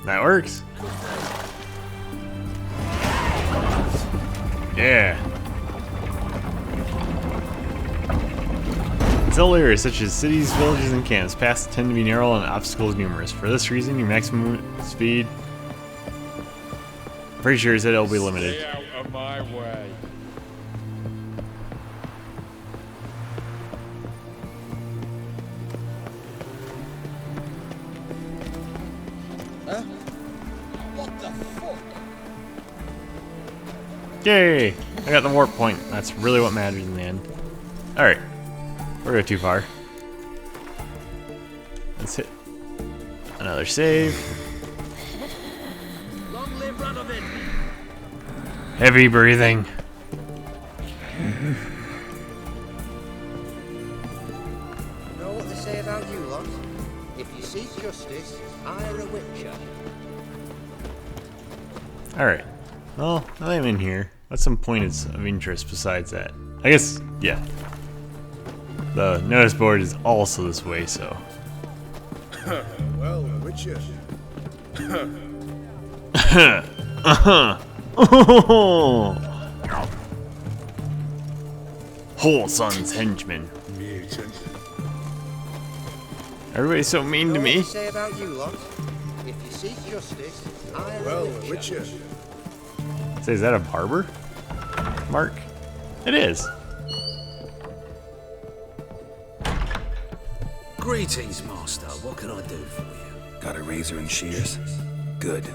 That works. Yeah. Until areas such as cities, villages, and camps, paths tend to be narrow and obstacles numerous. For this reason, your maximum speed, pretty sure he said it'll be limited. Stay out of my way. Huh? What the fuck? Yay! I got the warp point. That's really what matters in the end. Alright. We're going too far. Let's hit another save. Long live Radovid. Heavy breathing. Know what they say about you lot? If you seek justice, hire a witcher. Alright. Well, now that I'm in here, what's some points of interest besides that? I guess, yeah. The notice board is also this way, so. Well, witcher. Wholeson's henchman. Mutant. Everybody's so mean to me. Know what they say about you lot? If you seek justice, hire Well, a witcher. Say, is that a barber? Mark? It is. Greetings, master. What can I do for you? Got a razor and shears? Good.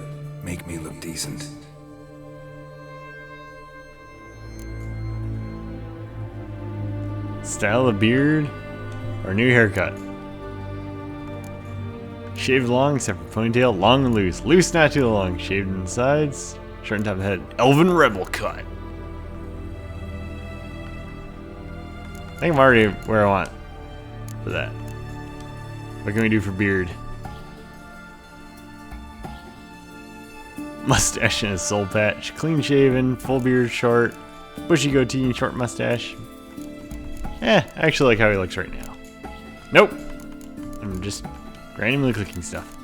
Make me look decent. Style of beard or new haircut? Shaved long except for ponytail, long and loose. Loose, not too long. Shaved in the sides, short on top of the head. Elven rebel cut. I think I'm already where I want for that. What can we do for beard? Mustache and a soul patch. Clean shaven, full beard, short. Bushy goatee and short mustache. I actually like how he looks right now. Nope. I'm just randomly clicking stuff.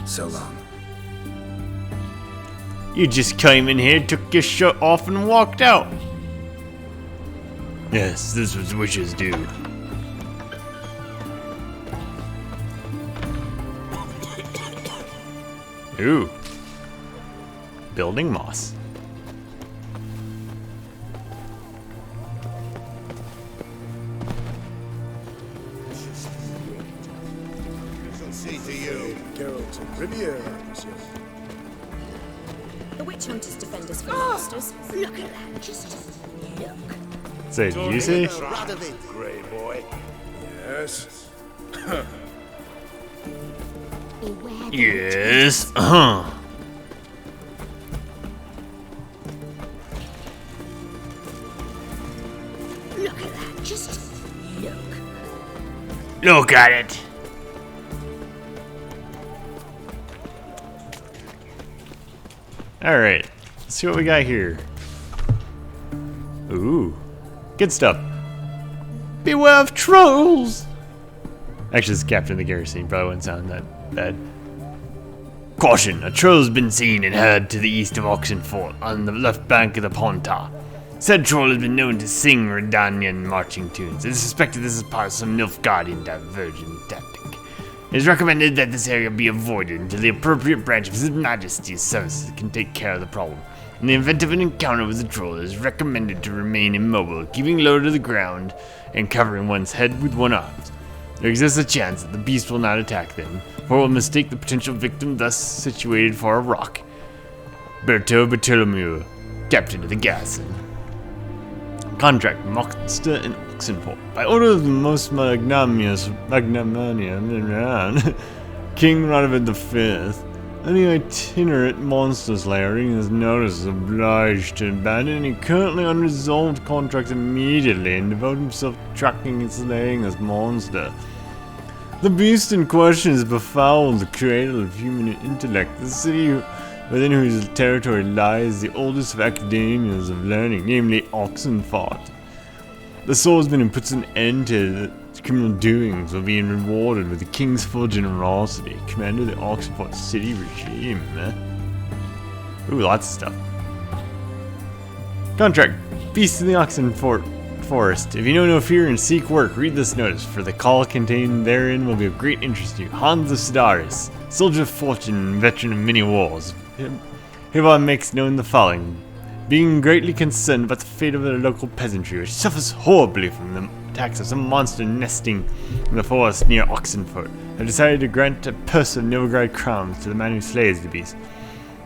So long. You just came in here, took your shirt off, and walked out. Yes, this was witches do. Ooh. Building moss. See to you, Geralt of Rivia, monsieur. The witch hunters defend us from monsters. Look at that, just look. Say, did you see? Grey boy. Yes. Beware the Yes. Look at that, just look. Look at it. Alright, let's see what we got here. Ooh, good stuff. Beware of trolls! Actually, it's captain of the garrison, probably wouldn't sound that bad. Caution, a troll's been seen and heard to the east of Oxenford, on the left bank of the Pontar. Said troll has been known to sing Redanian marching tunes. It is suspected this is part of some Nilfgaardian diversion tactic. It is recommended that this area be avoided until the appropriate branch of His Majesty's services can take care of the problem. In the event of an encounter with a troll, it is recommended to remain immobile, keeping low to the ground and covering one's head with one arm. There exists a chance that the beast will not attack them, or will mistake the potential victim thus situated for a rock. Berto Bartolomeu, Captain of the Garrison. Contract, Monster and Oxenford. By order of the most magnanimous King Radovid V, any itinerant monster slayer in his notice is obliged to abandon any currently unresolved contracts immediately and devote himself to tracking and slaying this monster. The beast in question is befouled the cradle of human intellect, the city within whose territory lies the oldest of academias of learning, namely Oxenford. The soulsman who puts an end to the criminal doings will be rewarded with the king's full generosity. Commander of the Oxenford city regime. Ooh, lots of stuff. Contract. Beast in the Oxenford forest. If you know no fear and seek work, read this notice, for the call contained therein will be of great interest to you. Hans of Sedaris, soldier of fortune and veteran of many wars, hereby makes known the following. Being greatly concerned about the fate of the local peasantry, which suffers horribly from the attacks of some monster nesting in the forest near Oxenford, I decided to grant a purse of Novigrad crowns to the man who slays the beast.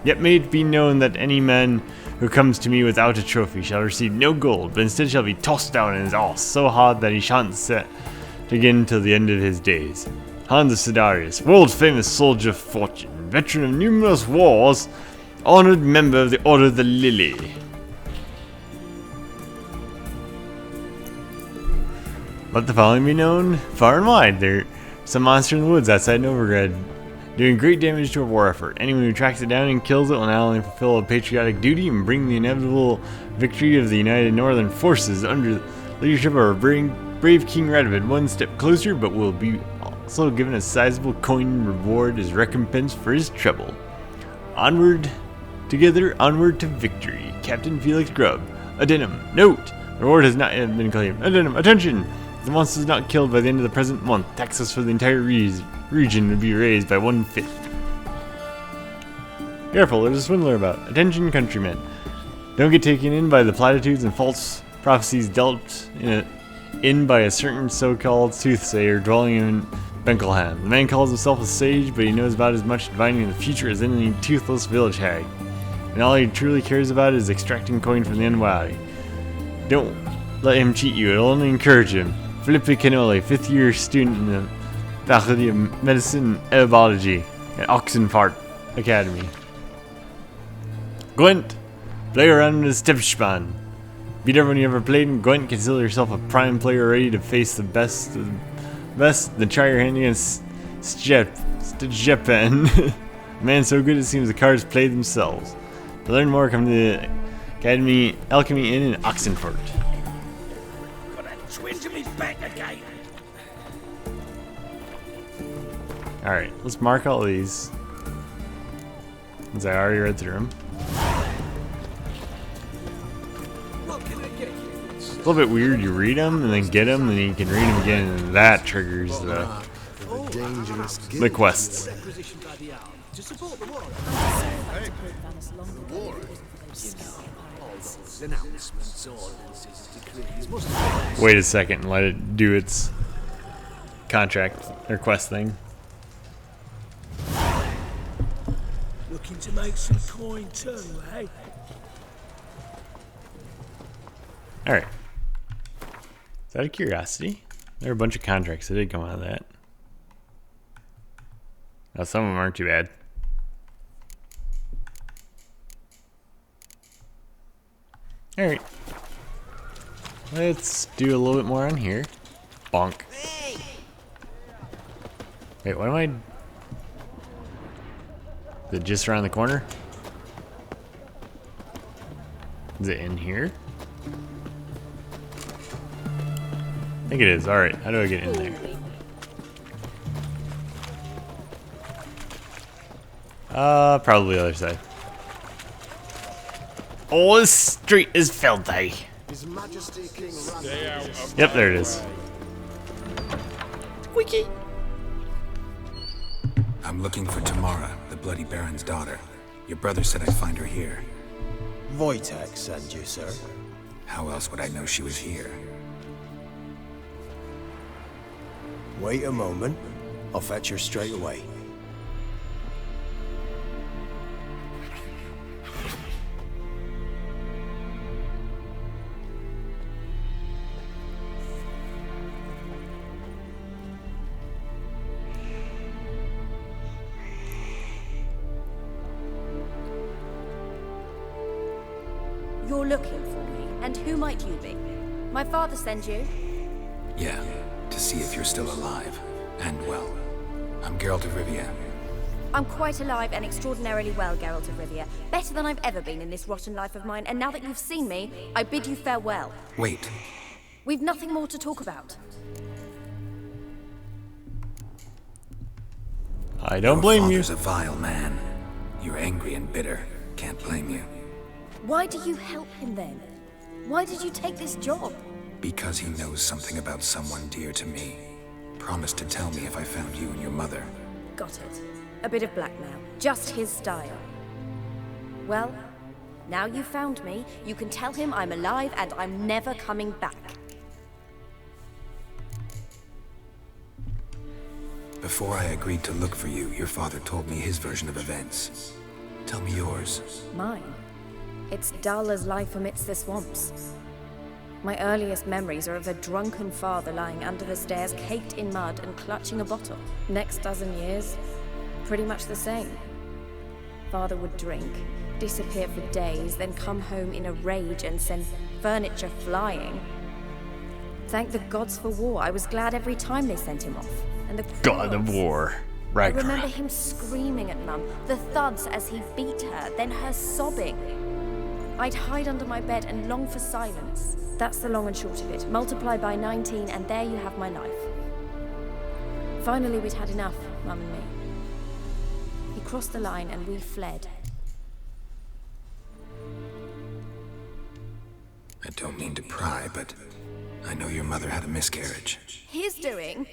Yet may it be known that any man who comes to me without a trophy shall receive no gold, but instead shall be tossed down in his arse so hard that he shan't set again till the end of his days. Hans of Sedaris, world famous soldier of fortune, veteran of numerous wars, honored member of the Order of the Lily. Let the following be known far and wide. There are some monster in the woods outside Novigrad, doing great damage to a war effort. Anyone who tracks it down and kills it will not only fulfill a patriotic duty and bring the inevitable victory of the United Northern Forces under the leadership of our brave King Radovid one step closer, but will be also given a sizable coin reward as recompense for his trouble. Onward to victory. Captain Felix Grubb. Addendum. Note. The reward has not yet been claimed. Addendum. Attention! If the monster is not killed by the end of the present month, taxes for the entire region would be raised by 1/5. Careful, there's a swindler about. Attention, countrymen. Don't get taken in by the platitudes and false prophecies dealt in by a certain so-called soothsayer dwelling in Benkelheim. The man calls himself a sage, but he knows about as much divining the future as any toothless village hag. And all he truly cares about is extracting coin from the unwary. Don't let him cheat you, it'll only encourage him. Filippo Canoli, 5th year student in the Faculty of Medicine and Herbology at Oxenford Academy. Gwent, play around with the Stepspan. Beat everyone you ever played in Gwent, consider yourself a prime player ready to face the best, then try your hand against Stepan. Man so good it seems the cards play themselves. To learn more, come to the Academy Alchemy Inn in Oxenford. Alright, let's mark all these, since I already read through them. It's a little bit weird, you read them and then get them and then you can read them again, and that triggers the quests. Wait a second and let it do its contract or quest thing. Looking to make some coin too, eh? Alright. Out of curiosity, there are a bunch of contracts that did come out of that. Now some of them aren't too bad. Alright. Let's do a little bit more on here. Bonk. Wait, what am I... Is it just around the corner? Is it in here? I think it is. Alright, how do I get in there? Probably the other side. Oh, this street is filthy. His Majesty King Yep, there it is. Wiki. I'm looking for Tamara, the Bloody Baron's daughter. Your brother said I'd find her here. Wojtek sent you, sir. How else would I know she was here? Wait a moment. I'll fetch her straight away. You're looking for me, and who might you be? My father sent you? Yeah, to see if you're still alive. And well. I'm Geralt of Rivia. I'm quite alive and extraordinarily well, Geralt of Rivia. Better than I've ever been in this rotten life of mine, and now that you've seen me, I bid you farewell. Wait. We've nothing more to talk about. I don't blame you. Your father's a vile man. You're angry and bitter. Can't blame you. Why do you help him then? Why did you take this job? Because he knows something about someone dear to me. Promised to tell me if I found you and your mother. Got it. A bit of blackmail. Just his style. Well, now you've found me, you can tell him I'm alive and I'm never coming back. Before I agreed to look for you, your father told me his version of events. Tell me yours. Mine? It's dull as life amidst the swamps. My earliest memories are of a drunken father lying under the stairs, caked in mud and clutching a bottle. Next dozen years, pretty much the same. Father would drink, disappear for days, then come home in a rage and send furniture flying. Thank the gods for war. I was glad every time they sent him off. And the God of War. I remember him screaming at Mum, the thuds as he beat her, then her sobbing. I'd hide under my bed and long for silence. That's the long and short of it. Multiply by 19 and there you have my life. Finally we'd had enough, Mum and me. He crossed the line and we fled. I don't mean to pry, but I know your mother had a miscarriage. His doing?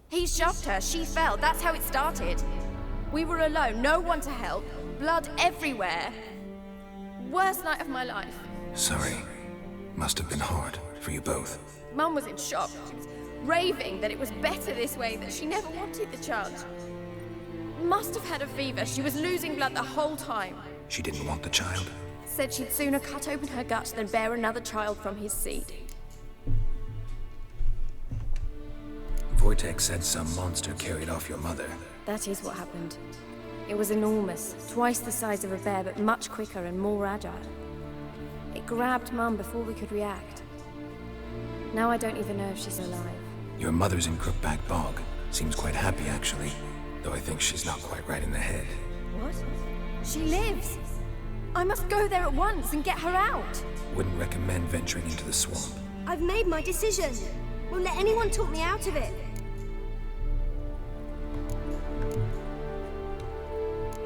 He shoved her, she fell, that's how it started. We were alone, no one to help, blood everywhere. Worst night of my life. Sorry. Must have been hard for you both. Mum was in shock. She was raving that it was better this way, that she never wanted the child. Must have had a fever. She was losing blood the whole time. She didn't want the child? Said she'd sooner cut open her gut than bear another child from his seed. Wojtek said some monster carried off your mother. That is what happened. It was enormous, twice the size of a bear, but much quicker and more agile. It grabbed Mum before we could react. Now I don't even know if she's alive. Your mother's in Crookback Bog. Seems quite happy, actually. Though I think she's not quite right in the head. What? She lives! I must go there at once and get her out! Wouldn't recommend venturing into the swamp. I've made my decision. Won't let anyone talk me out of it.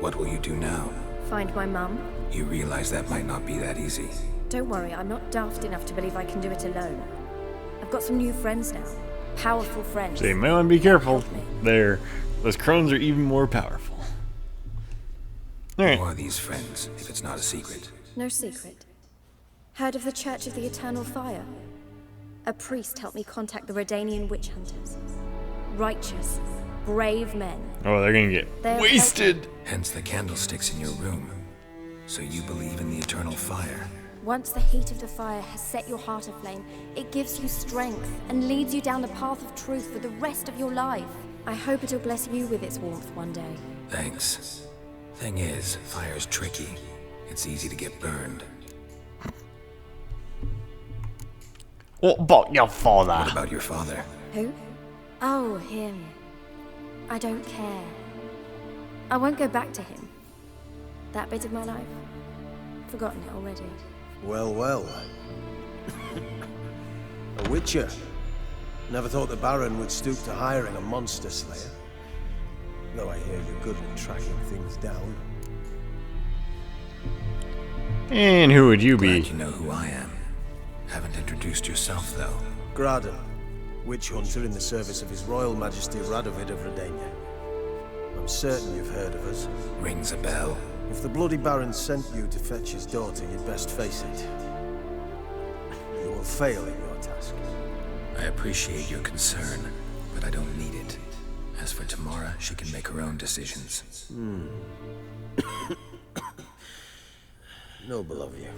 What will you do now? Find my mum. You realize that might not be that easy. Don't worry, I'm not daft enough to believe I can do it alone. I've got some new friends now. Powerful friends. So you might want to be careful. There. Those Crones are even more powerful. Alright. Who are these friends, if it's not a secret? No secret. Heard of the Church of the Eternal Fire? A priest helped me contact the Redanian witch hunters. Righteous, brave men. Oh, they're gonna get wasted. Hence the candlesticks in your room. So you believe in the eternal fire? Once the heat of the fire has set your heart aflame, it gives you strength and leads you down the path of truth for the rest of your life. I hope it'll bless you with its warmth one day. Thanks. Thing is, fire's tricky. It's easy to get burned. What about your father? What about your father? Who? Oh, him. I don't care. I won't go back to him. That bit of my life. Forgotten it already. Well, well. A witcher. Never thought the Baron would stoop to hiring a monster slayer. Though I hear you're good at tracking things down. And who would you be? Glad you know who I am. Haven't introduced yourself, though. Graden, witch hunter in the service of His Royal Majesty Radovid of Redania. I'm certain you've heard of us. Rings a bell. If the Bloody Baron sent you to fetch his daughter, you'd best face it. You will fail in your task. I appreciate your concern, but I don't need it. As for Tamara, she can make her own decisions. Noble of you.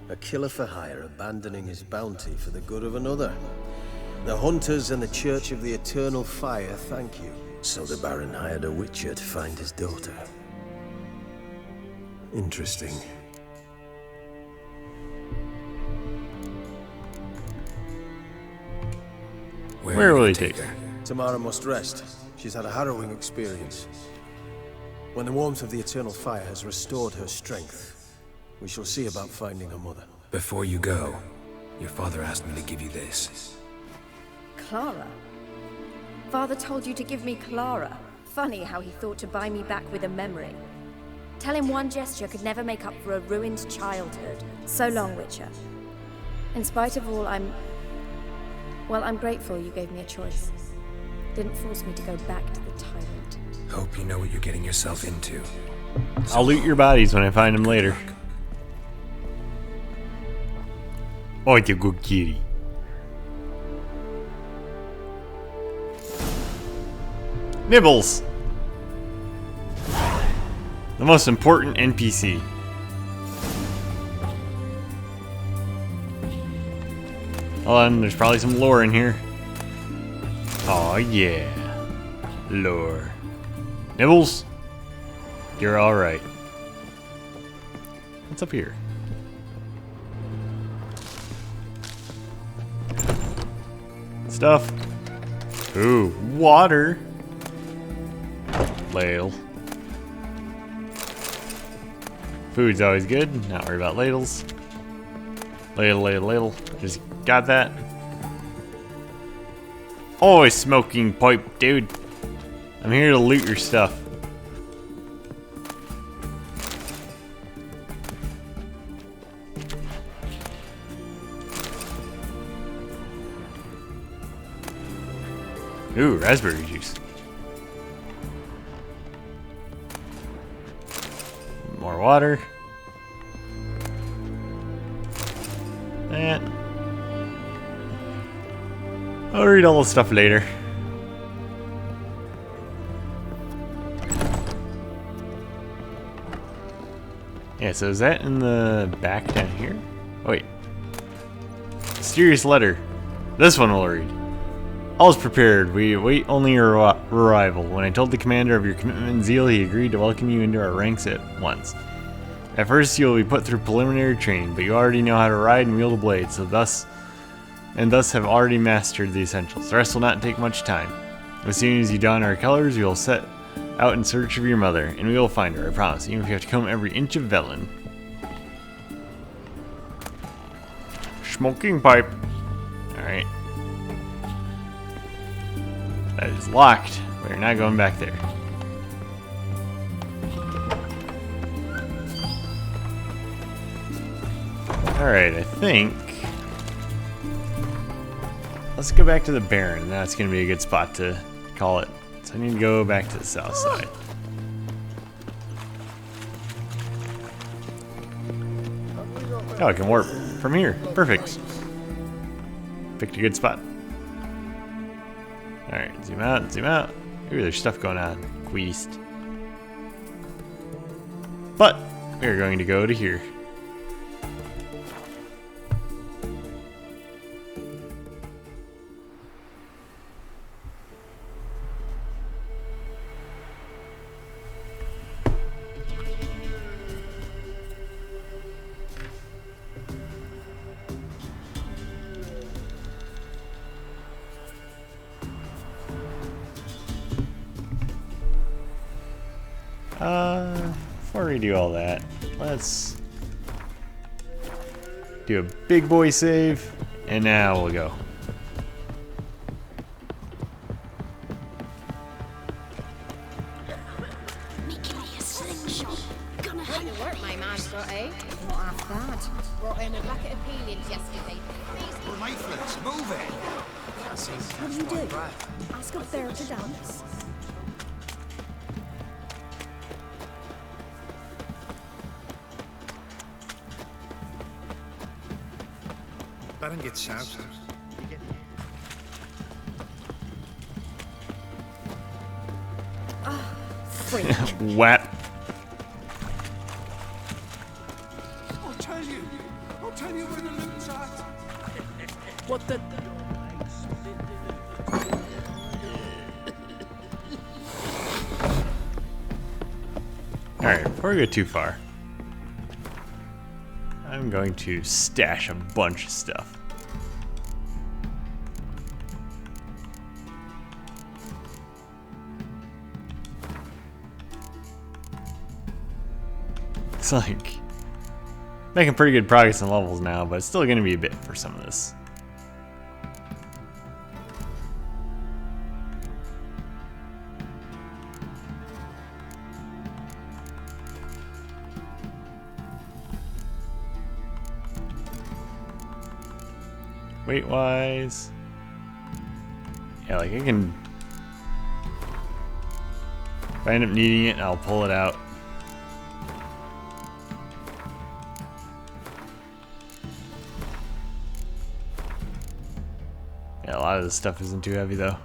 A killer for hire abandoning his bounty for the good of another. The Hunters and the Church of the Eternal Fire thank you. So the Baron hired a witcher to find his daughter. Interesting. Where will he take her? Tamara must rest. She's had a harrowing experience. When the warmth of the Eternal Fire has restored her strength, we shall see about finding her mother. Before you go, your father asked me to give you this. Clara? Father told you to give me Clara. Funny how he thought to buy me back with a memory. Tell him one gesture could never make up for a ruined childhood. So long, Witcher. In spite of all, I'm grateful you gave me a choice. Didn't force me to go back to the tyrant. Hope you know what you're getting yourself into. I'll loot your bodies when I find them later. Oh, you good kitty. Nibbles! The most important NPC. Hold on, there's probably some lore in here. Oh yeah. Lore. Nibbles? You're alright. What's up here? Stuff. Ooh, water. Ladle. Food's always good. Not worry about ladles. Ladle. Just got that. Oh, a smoking pipe, dude. I'm here to loot your stuff. Ooh, raspberry juice. More water. That. I'll read all the stuff later. Yeah, so is that in the back down here? Oh, wait. Mysterious letter. This one we'll read. All is prepared. We await only your arrival. When I told the commander of your commitment and zeal, he agreed to welcome you into our ranks at once. At first, you will be put through preliminary training, but you already know how to ride and wield a blade, so thus have already mastered the essentials. The rest will not take much time. As soon as you don our colors, we will set out in search of your mother, and we will find her, I promise, even if you have to comb every inch of Velen. Smoking pipe. Alright. That is locked. We're not going back there. Alright, I think... Let's go back to the Baron. That's going to be a good spot to call it. So I need to go back to the south side. Oh, I can warp from here. Perfect. Picked a good spot. Alright, zoom out, zoom out. Ooh, there's stuff going on. Queast. But, we're going to go to here. Before we do all that, let's do a big boy save, and now we'll go. Making me a slingshot. Gonna hang to work, my man's got, eh? Not half bad. Brought in a bucket of peelings yesterday. Well, Maitlands, move it! What do you do? Ask up there to dance. Baron gets out. Whap. I'll tell you where the loot's at. What the? Alright, before we go too far, I'm going to stash a bunch of stuff. It's like making pretty good progress in levels now, but it's still going to be a bit for some of this. Weight wise, yeah, like I can, if I end up needing it, I'll pull it out. Yeah, a lot of this stuff isn't too heavy though.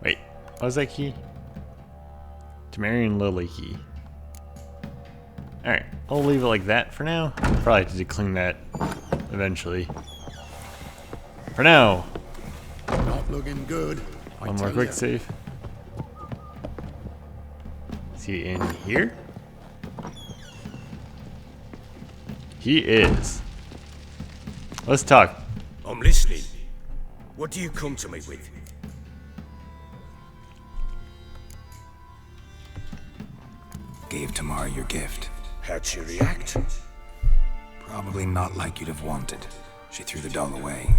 Wait, what was that key? Tamarian Lily key. Alright, I'll leave it like that for now. Probably have to clean that eventually. For now. Not looking good. One more quick save. Is he in here? He is. Let's talk. I'm listening. What do you come to me with? Gave Tamara your gift. How'd she react? Probably not like you'd have wanted. She threw the doll away.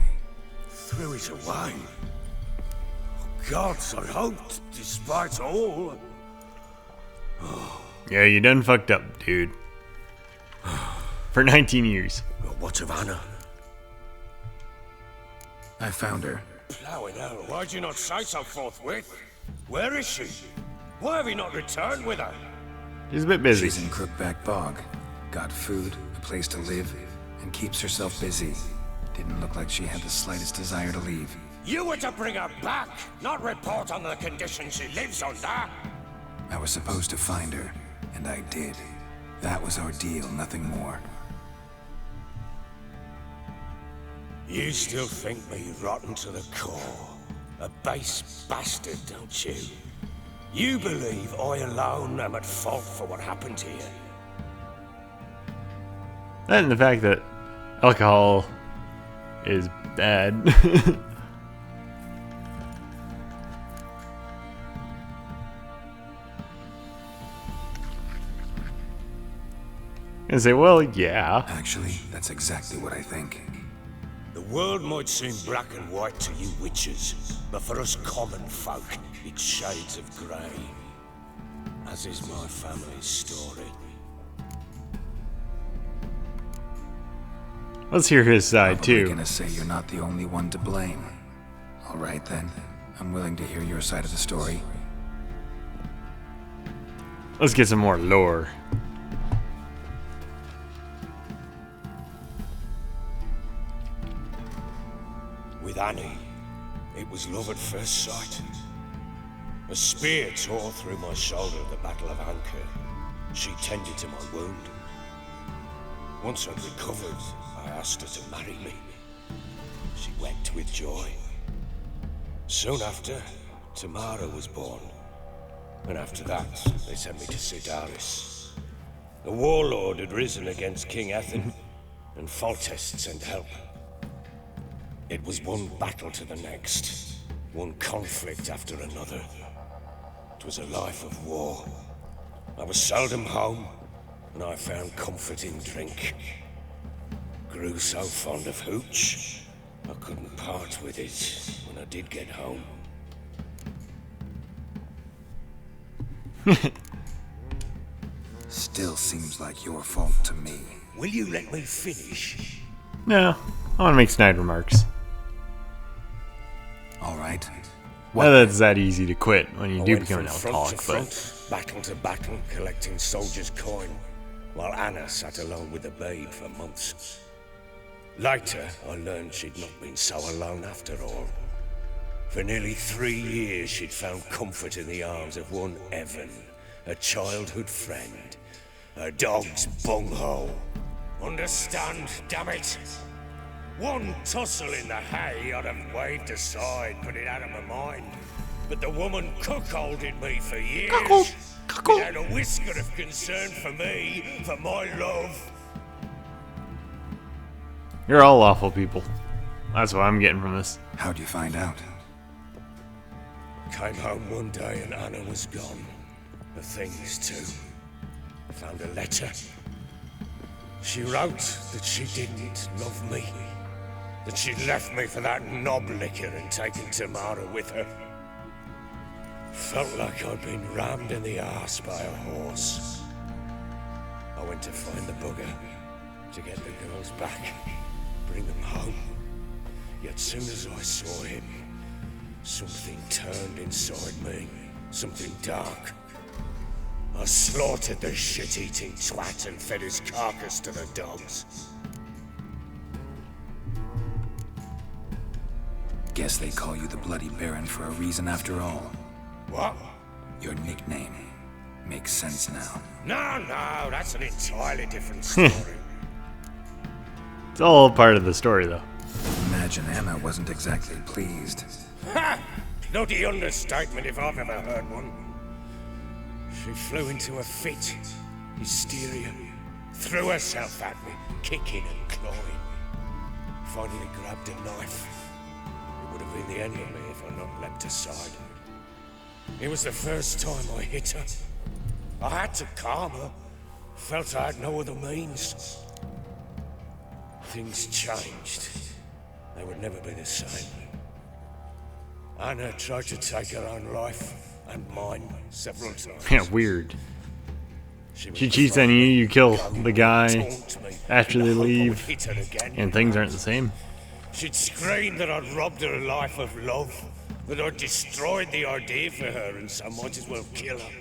Threw it away? Oh, gods, I hoped, despite all. Yeah, you done fucked up, dude. For 19 years. Well, what of Anna? I found her. Plowing hell, why'd you not say so forthwith? Where is she? Why have you not returned with her? She's a bit busy. She's in Crookback Bog. Got food, a place to live, and keeps herself busy. Didn't look like she had the slightest desire to leave. You were to bring her back, not report on the conditions she lives under. I was supposed to find her, and I did. That was our deal, nothing more. You still think me rotten to the core. A base bastard, don't you? You believe I alone am at fault for what happened here? That and the fact that alcohol is bad. And say, well, yeah. Actually, that's exactly what I think. The world might seem black and white to you witches, but for us common folk, it's shades of grey. As is my family's story. Let's hear his side, Probably too. Gonna say you're not the only one to blame. All right, then. I'm willing to hear your side of the story. Let's get some more lore. With Annie, it was love at first sight. A spear tore through my shoulder at the Battle of Anchor. She tended to my wound. Once I'd recovered, I asked her to marry me. She wept with joy. Soon after, Tamara was born. And after that, they sent me to Sidaris. The warlord had risen against King Ethan, and Foltest sent help. It was one battle to the next, one conflict after another. It was a life of war. I was seldom home, and I found comfort in drink. Grew so fond of hooch, I couldn't part with it when I did get home. Still seems like your fault to me. Will you let me finish? No, I want to make snide remarks. All right. Well, that's that easy to quit when you I do went become an from front alcoholic, to but front, battle to battle, collecting soldiers' coin. while Anna sat alone with the babe for months. Later, I learned she'd not been so alone after all. For nearly 3 years, she'd found comfort in the arms of one Evan, a childhood friend. Her dog's bunghole. Understand, damn it? One tussle in the hay I'd have waved aside, put it out of my mind. But the woman cuckolded me for years. Without a whisker of concern for me, for my love. You're all awful people. That's what I'm getting from this. How'd you find out? Came home one day and Anna was gone. The things too. Found a letter. She wrote that she didn't love me. That she'd left me for that knob licker and taken Tamara with her. Felt like I'd been rammed in the arse by a horse. I went to find the bugger, to get the girls back, bring them home. Yet soon as I saw him, something turned inside me, something dark. I slaughtered the shit-eating twat and fed his carcass to the dogs. Guess they call you the Bloody Baron for a reason after all. What? Your nickname makes sense now. No, that's an entirely different story. It's all part of the story, though. Imagine Anna wasn't exactly pleased. Ha! Bloody understatement if I've ever heard one. She flew into a fit, hysteria, threw herself at me, kicking and clawing. Finally grabbed a knife. It would have been the end of me if I'd not leapt aside. It was the first time I hit her. I had to calm her. Felt I had no other means. Things changed. They would never be the same. Anna tried to take her own life, and mine, several times. Yeah, weird. She cheats on you, you kill the guy after they leave, and things aren't the same. She'd screamed that I'd robbed her life of love, that I'd destroyed the idea for her, and so might as well kill her.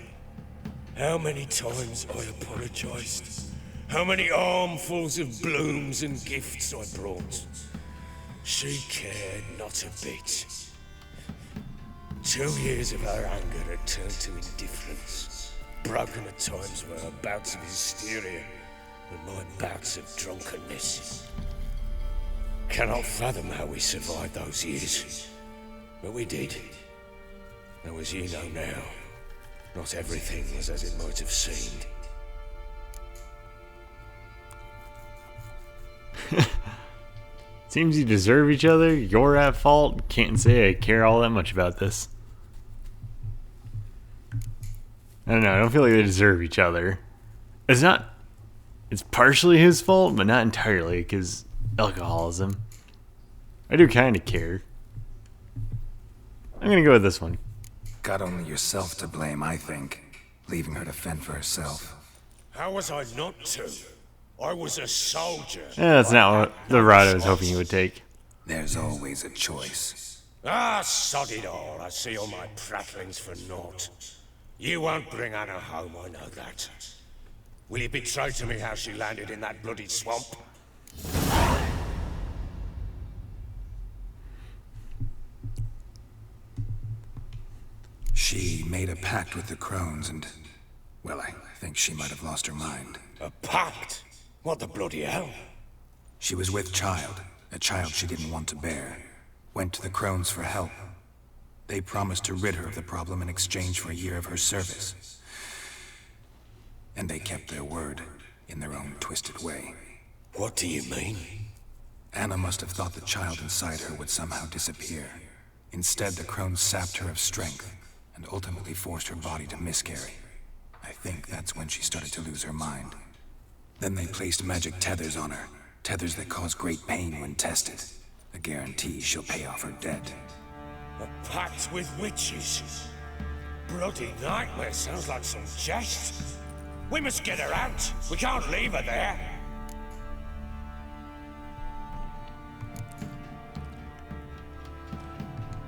How many times I apologized. How many armfuls of blooms and gifts I brought. She cared not a bit. 2 years of her anger had turned to indifference, broken at times by her bouts of hysteria and my bouts of drunkenness. Cannot fathom how we survived those years, but we did. Though as you know now, not everything was as it might have seemed. Seems you deserve each other. You're at fault. Can't say I care all that much about this. I don't know. I don't feel like they deserve each other. It's not. It's partially his fault, but not entirely, because alcoholism. I do kind of care. I'm gonna go with this one. Got only yourself to blame, I think. Leaving her to fend for herself. How was I not to? I was a soldier. Yeah, that's not what the route I was hoping you would take. There's always a choice. Ah, sod it all. I see all my prattlings for naught. You won't bring Anna home, I know that. Will you betray to me how she landed in that bloody swamp? She made a pact with the Crones and, well, I think she might have lost her mind. A pact? What the bloody hell? She was with child, a child she didn't want to bear. Went to the Crones for help. They promised to rid her of the problem in exchange for a year of her service. And they kept their word, in their own twisted way. What do you mean? Anna must have thought the child inside her would somehow disappear. Instead, the Crones sapped her of strength, and ultimately forced her body to miscarry. I think that's when she started to lose her mind. Then they placed magic tethers on her, tethers that cause great pain when tested. A guarantee she'll pay off her debt. A pact with witches? Bloody nightmare, sounds like some jest. We must get her out. We can't leave her there.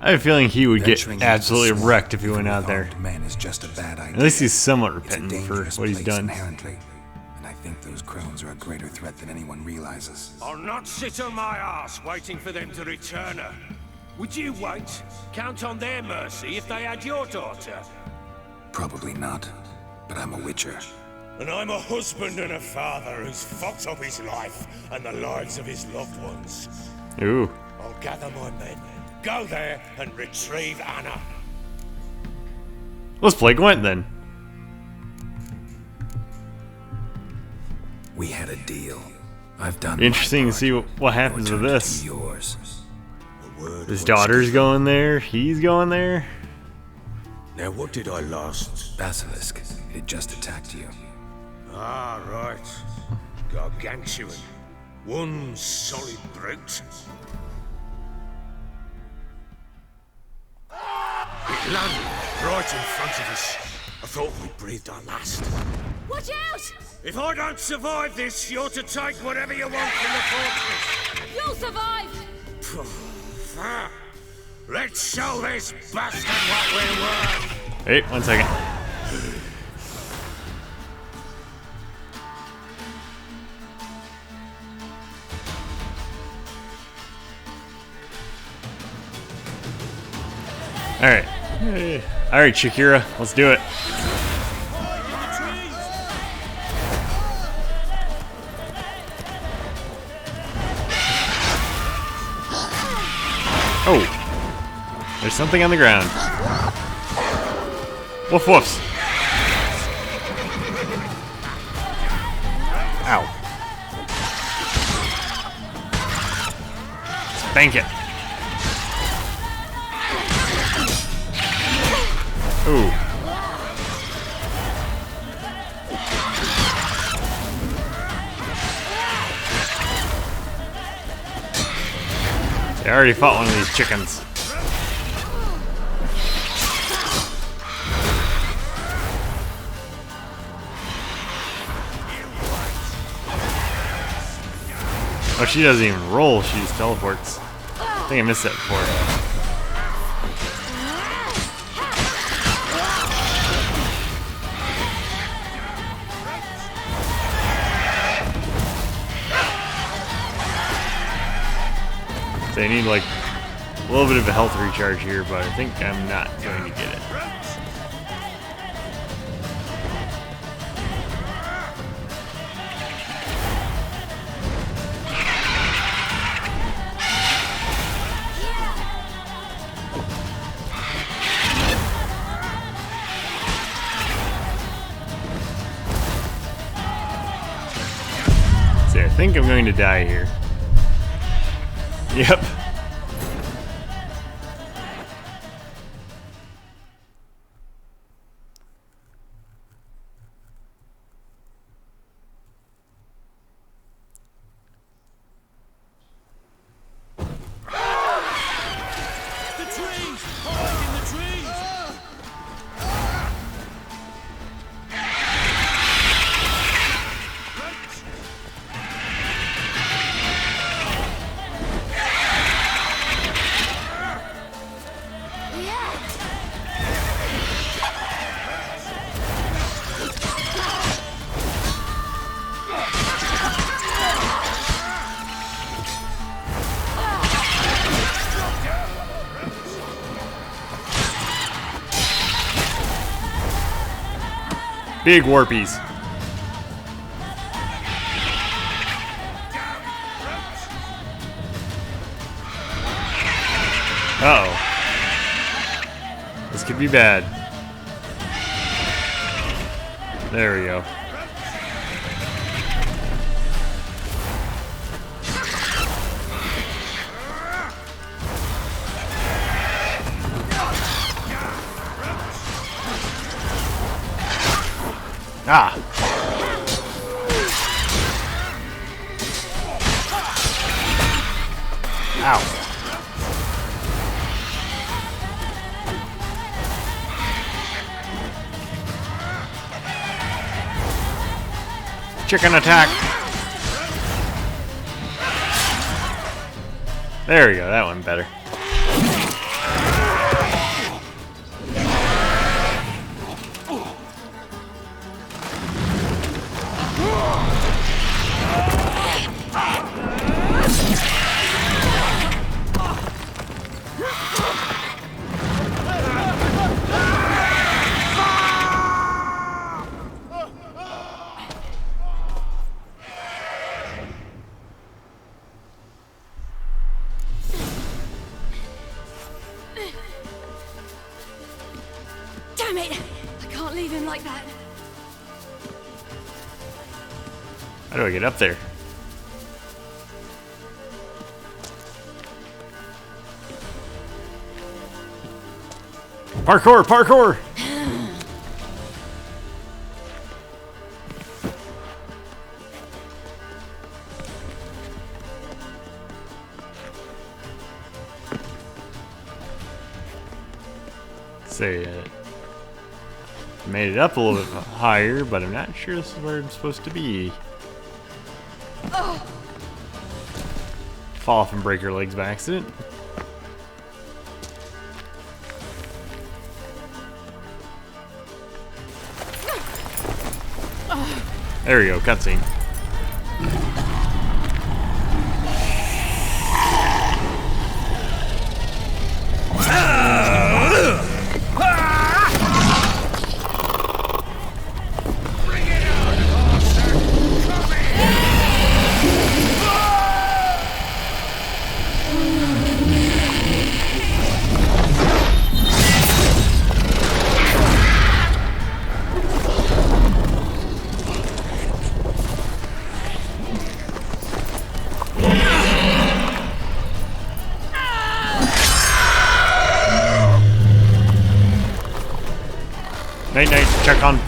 I have a feeling he would get absolutely wrecked if he went out there. Man is just a bad idea. At least he's somewhat repentant for what he's done. Inherently, and I I think those Crones are a greater threat than anyone realizes. I'll not sit on my ass waiting for them to return her. Would you wait? Count on their mercy if they had your daughter? Probably not, but I'm a witcher. And I'm a husband and a father who's fucked up his life and the lives of his loved ones. Ooh. I'll gather my men, go there and retrieve Anna. Let's play Gwent then. We had a deal. I've done. Interesting to see what happens with this. Yours. His daughter's going there. He's going there. Now, what did I last? Basilisk. It just attacked you. Ah, right. Gargantuan. One solid brute. It landed right in front of us. I thought we breathed our last. Watch out! If I don't survive this, you're to take whatever you want from the fortress. You'll survive! Let's show this bastard what we're worth. Hey, 1 second. Alright. Alright, Shakira, let's do it. Oh! There's something on the ground. Woof woofs. Ow. Spank it. Ooh. I already fought one of these chickens. Oh, she doesn't even roll, she just teleports. I think I missed that before. So I need like a little bit of a health recharge here, but I think I'm not going to get it. See, I think I'm going to die here. Yep. Big warpies. Uh-oh. This could be bad. There we go. Ah! Ow. Chicken attack! There we go, that went better. leave him like that. How do I get up there? Parkour! Parkour! Say it. Made it up a little bit higher, but I'm not sure this is where I'm supposed to be. Fall off and break your legs by accident. There we go, cutscene. Night night, check on.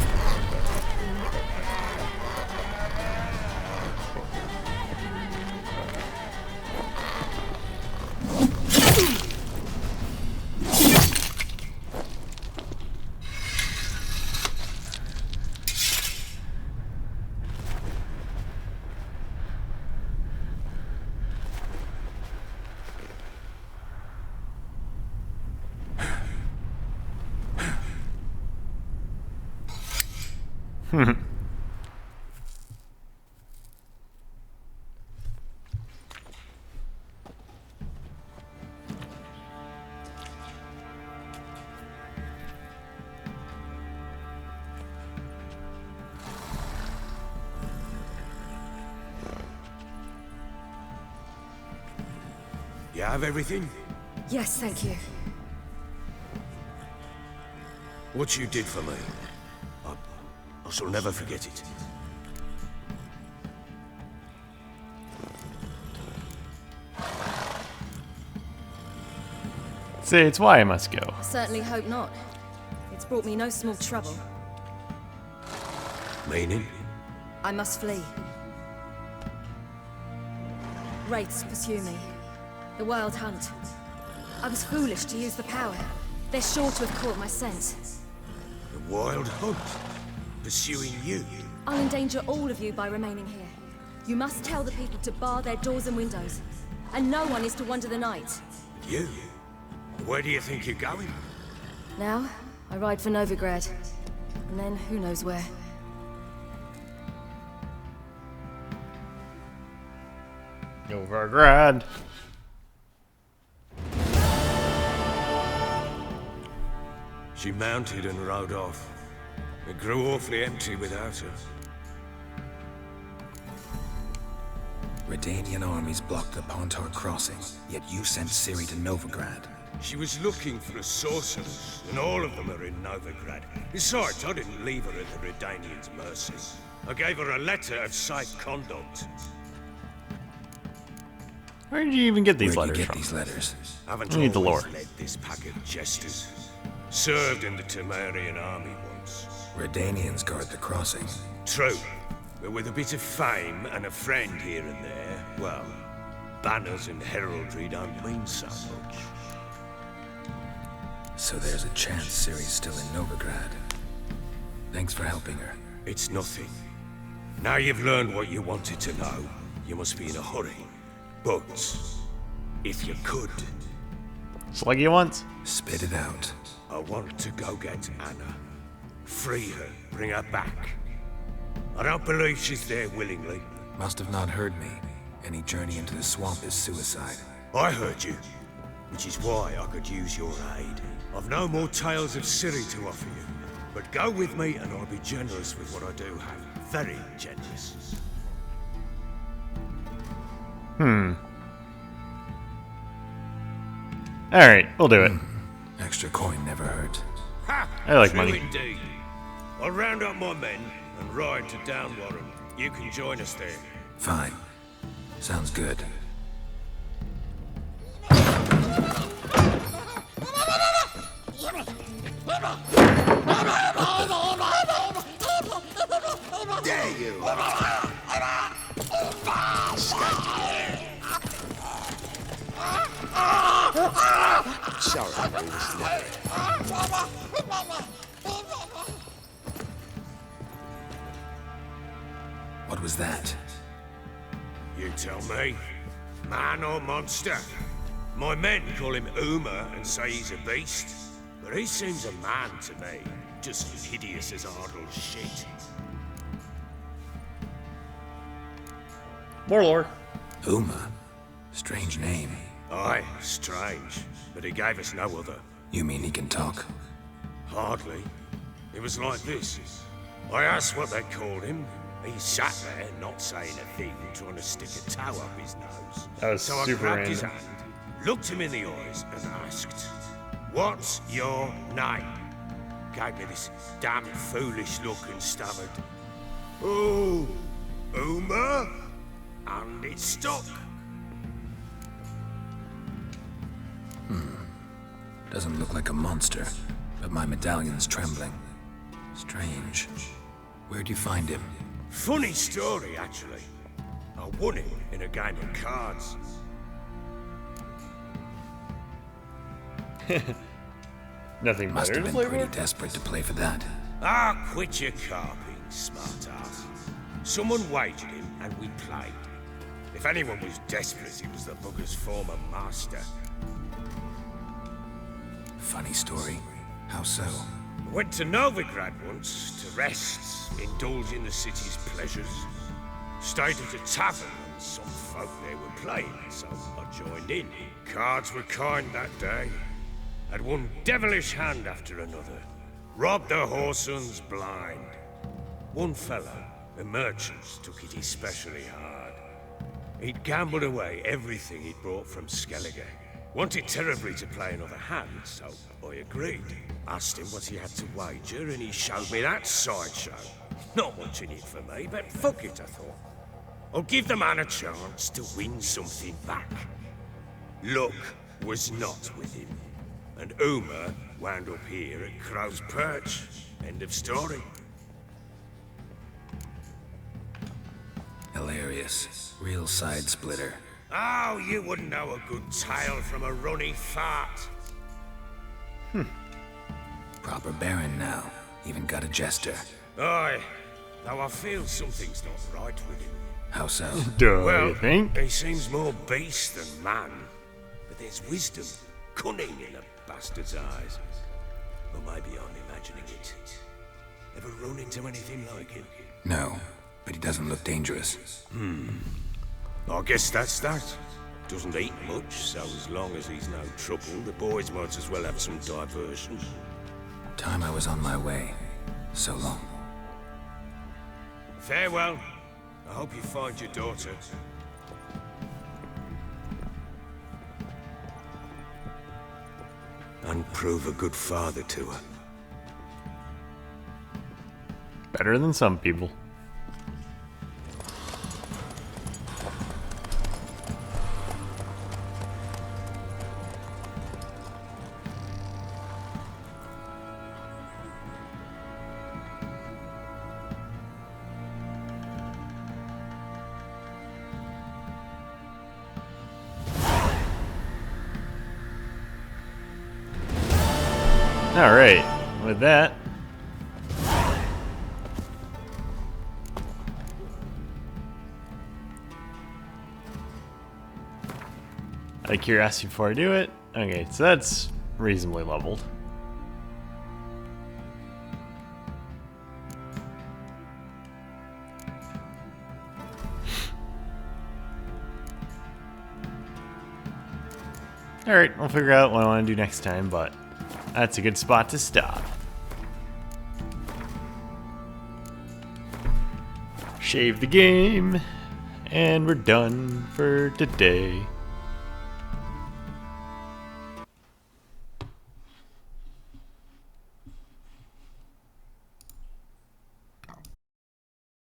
You have everything? Yes, thank you. What you did for me, I shall never forget it. Say it's why I must go. Certainly hope not. It's brought me no small trouble. Meaning? I must flee. Wraiths pursue me. The wild hunt. I was foolish to use the power. They're sure to have caught my scent. The wild hunt? Pursuing you? I'll endanger all of you by remaining here. You must tell the people to bar their doors and windows. And no one is to wander the night. You? Where do you think you're going? Now, I ride for Novigrad. And then, who knows where. Novigrad. She mounted and rode off. It grew awfully empty without her. Redanian armies blocked the Pontar crossing, yet you sent Ciri to Novigrad. She was looking for a sorceress, and all of them are in Novigrad. Besides, I didn't leave her at the Redanians' mercy. I gave her a letter of safe conduct. Where did you even get these letters from? These letters? Haven't I need the lore. always led this pack of jesters. Served in the Temerian army once. Redanians guard the crossing. True, but with a bit of fame and a friend here and there, well, banners and heraldry don't mean so much. So there's a chance Ciri's still in Novigrad. Thanks for helping her. It's nothing. Now you've learned what you wanted to know, you must be in a hurry. But, if you could... Sluggy once? Spit it out. I want to go get Anna. Free her, bring her back. I don't believe she's there willingly. Must have not heard me. Any journey into the swamp is suicide. I heard you, which is why I could use your aid. I've no more tales of Ciri to offer you, but go with me and I'll be generous with what I do have. Very generous. Alright, we'll do it. Extra coin never hurt. Ha! I like True money. Indeed. I'll round up my men and ride to Downwarren. You can join us there. Fine. Sounds good. Dare you! Sorry, we was never. What was that? You tell me. Man or monster? My men call him Uma and say he's a beast. But he seems a man to me. Just as hideous as Ardle's shit. More lore. Uma? Strange name. Aye, strange. But he gave us no other. You mean he can talk? Hardly. It was like this. I asked what they called him. He sat there, not saying a thing, trying to stick a toe up his nose. That was so super I grabbed random. his hand, looked him in the eyes, and asked, "What's your name?" Gave me this damn foolish look and stammered, "Oh, Uma?" And it stuck. Doesn't look like a monster, but my medallion's trembling. Strange. Where'd you find him? Funny story, actually. I won him in a game of cards. Nothing Must better have to been play pretty for? desperate to play for that. Ah, quit your carping, smart-ass. Someone wagered him, and we played. If anyone was desperate, it was the bugger's former master. Funny story. How so? Went to Novigrad once to rest, indulge in the city's pleasures. Stayed at a tavern, and some folk there were playing, so I joined in. Cards were kind that day. Had one devilish hand after another. Robbed the whoresons blind. One fellow, a merchant, took it especially hard. He'd gambled away everything he'd brought from Skellige. Wanted terribly to play another hand, so I agreed. Asked him what he had to wager, and he showed me that sideshow. Not much in it for me, but fuck it, I thought. I'll give the man a chance to win something back. Luck was not with him, and Uma wound up here at Crow's Perch. End of story. Hilarious. Real side splitter. Oh, you wouldn't know a good tale from a runny fart. Proper baron now. Even got a jester. Aye, though I feel something's not right with him. How so? Well, you think? he seems more beast than man. But there's wisdom, cunning in a bastard's eyes. Or maybe I'm imagining it. Ever run into anything like him? No, but he doesn't look dangerous. I guess that's that. Doesn't eat much, so as long as he's no trouble, the boys might as well have some diversion. Time I was on my way. So long. Farewell. I hope you find your daughter. And prove a good father to her. Better than some people. Alright, with that, out of curiosity before I do it, okay, so that's reasonably leveled. Alright, we'll figure out what I want to do next time, but that's a good spot to stop. Shave the game, and we're done for today.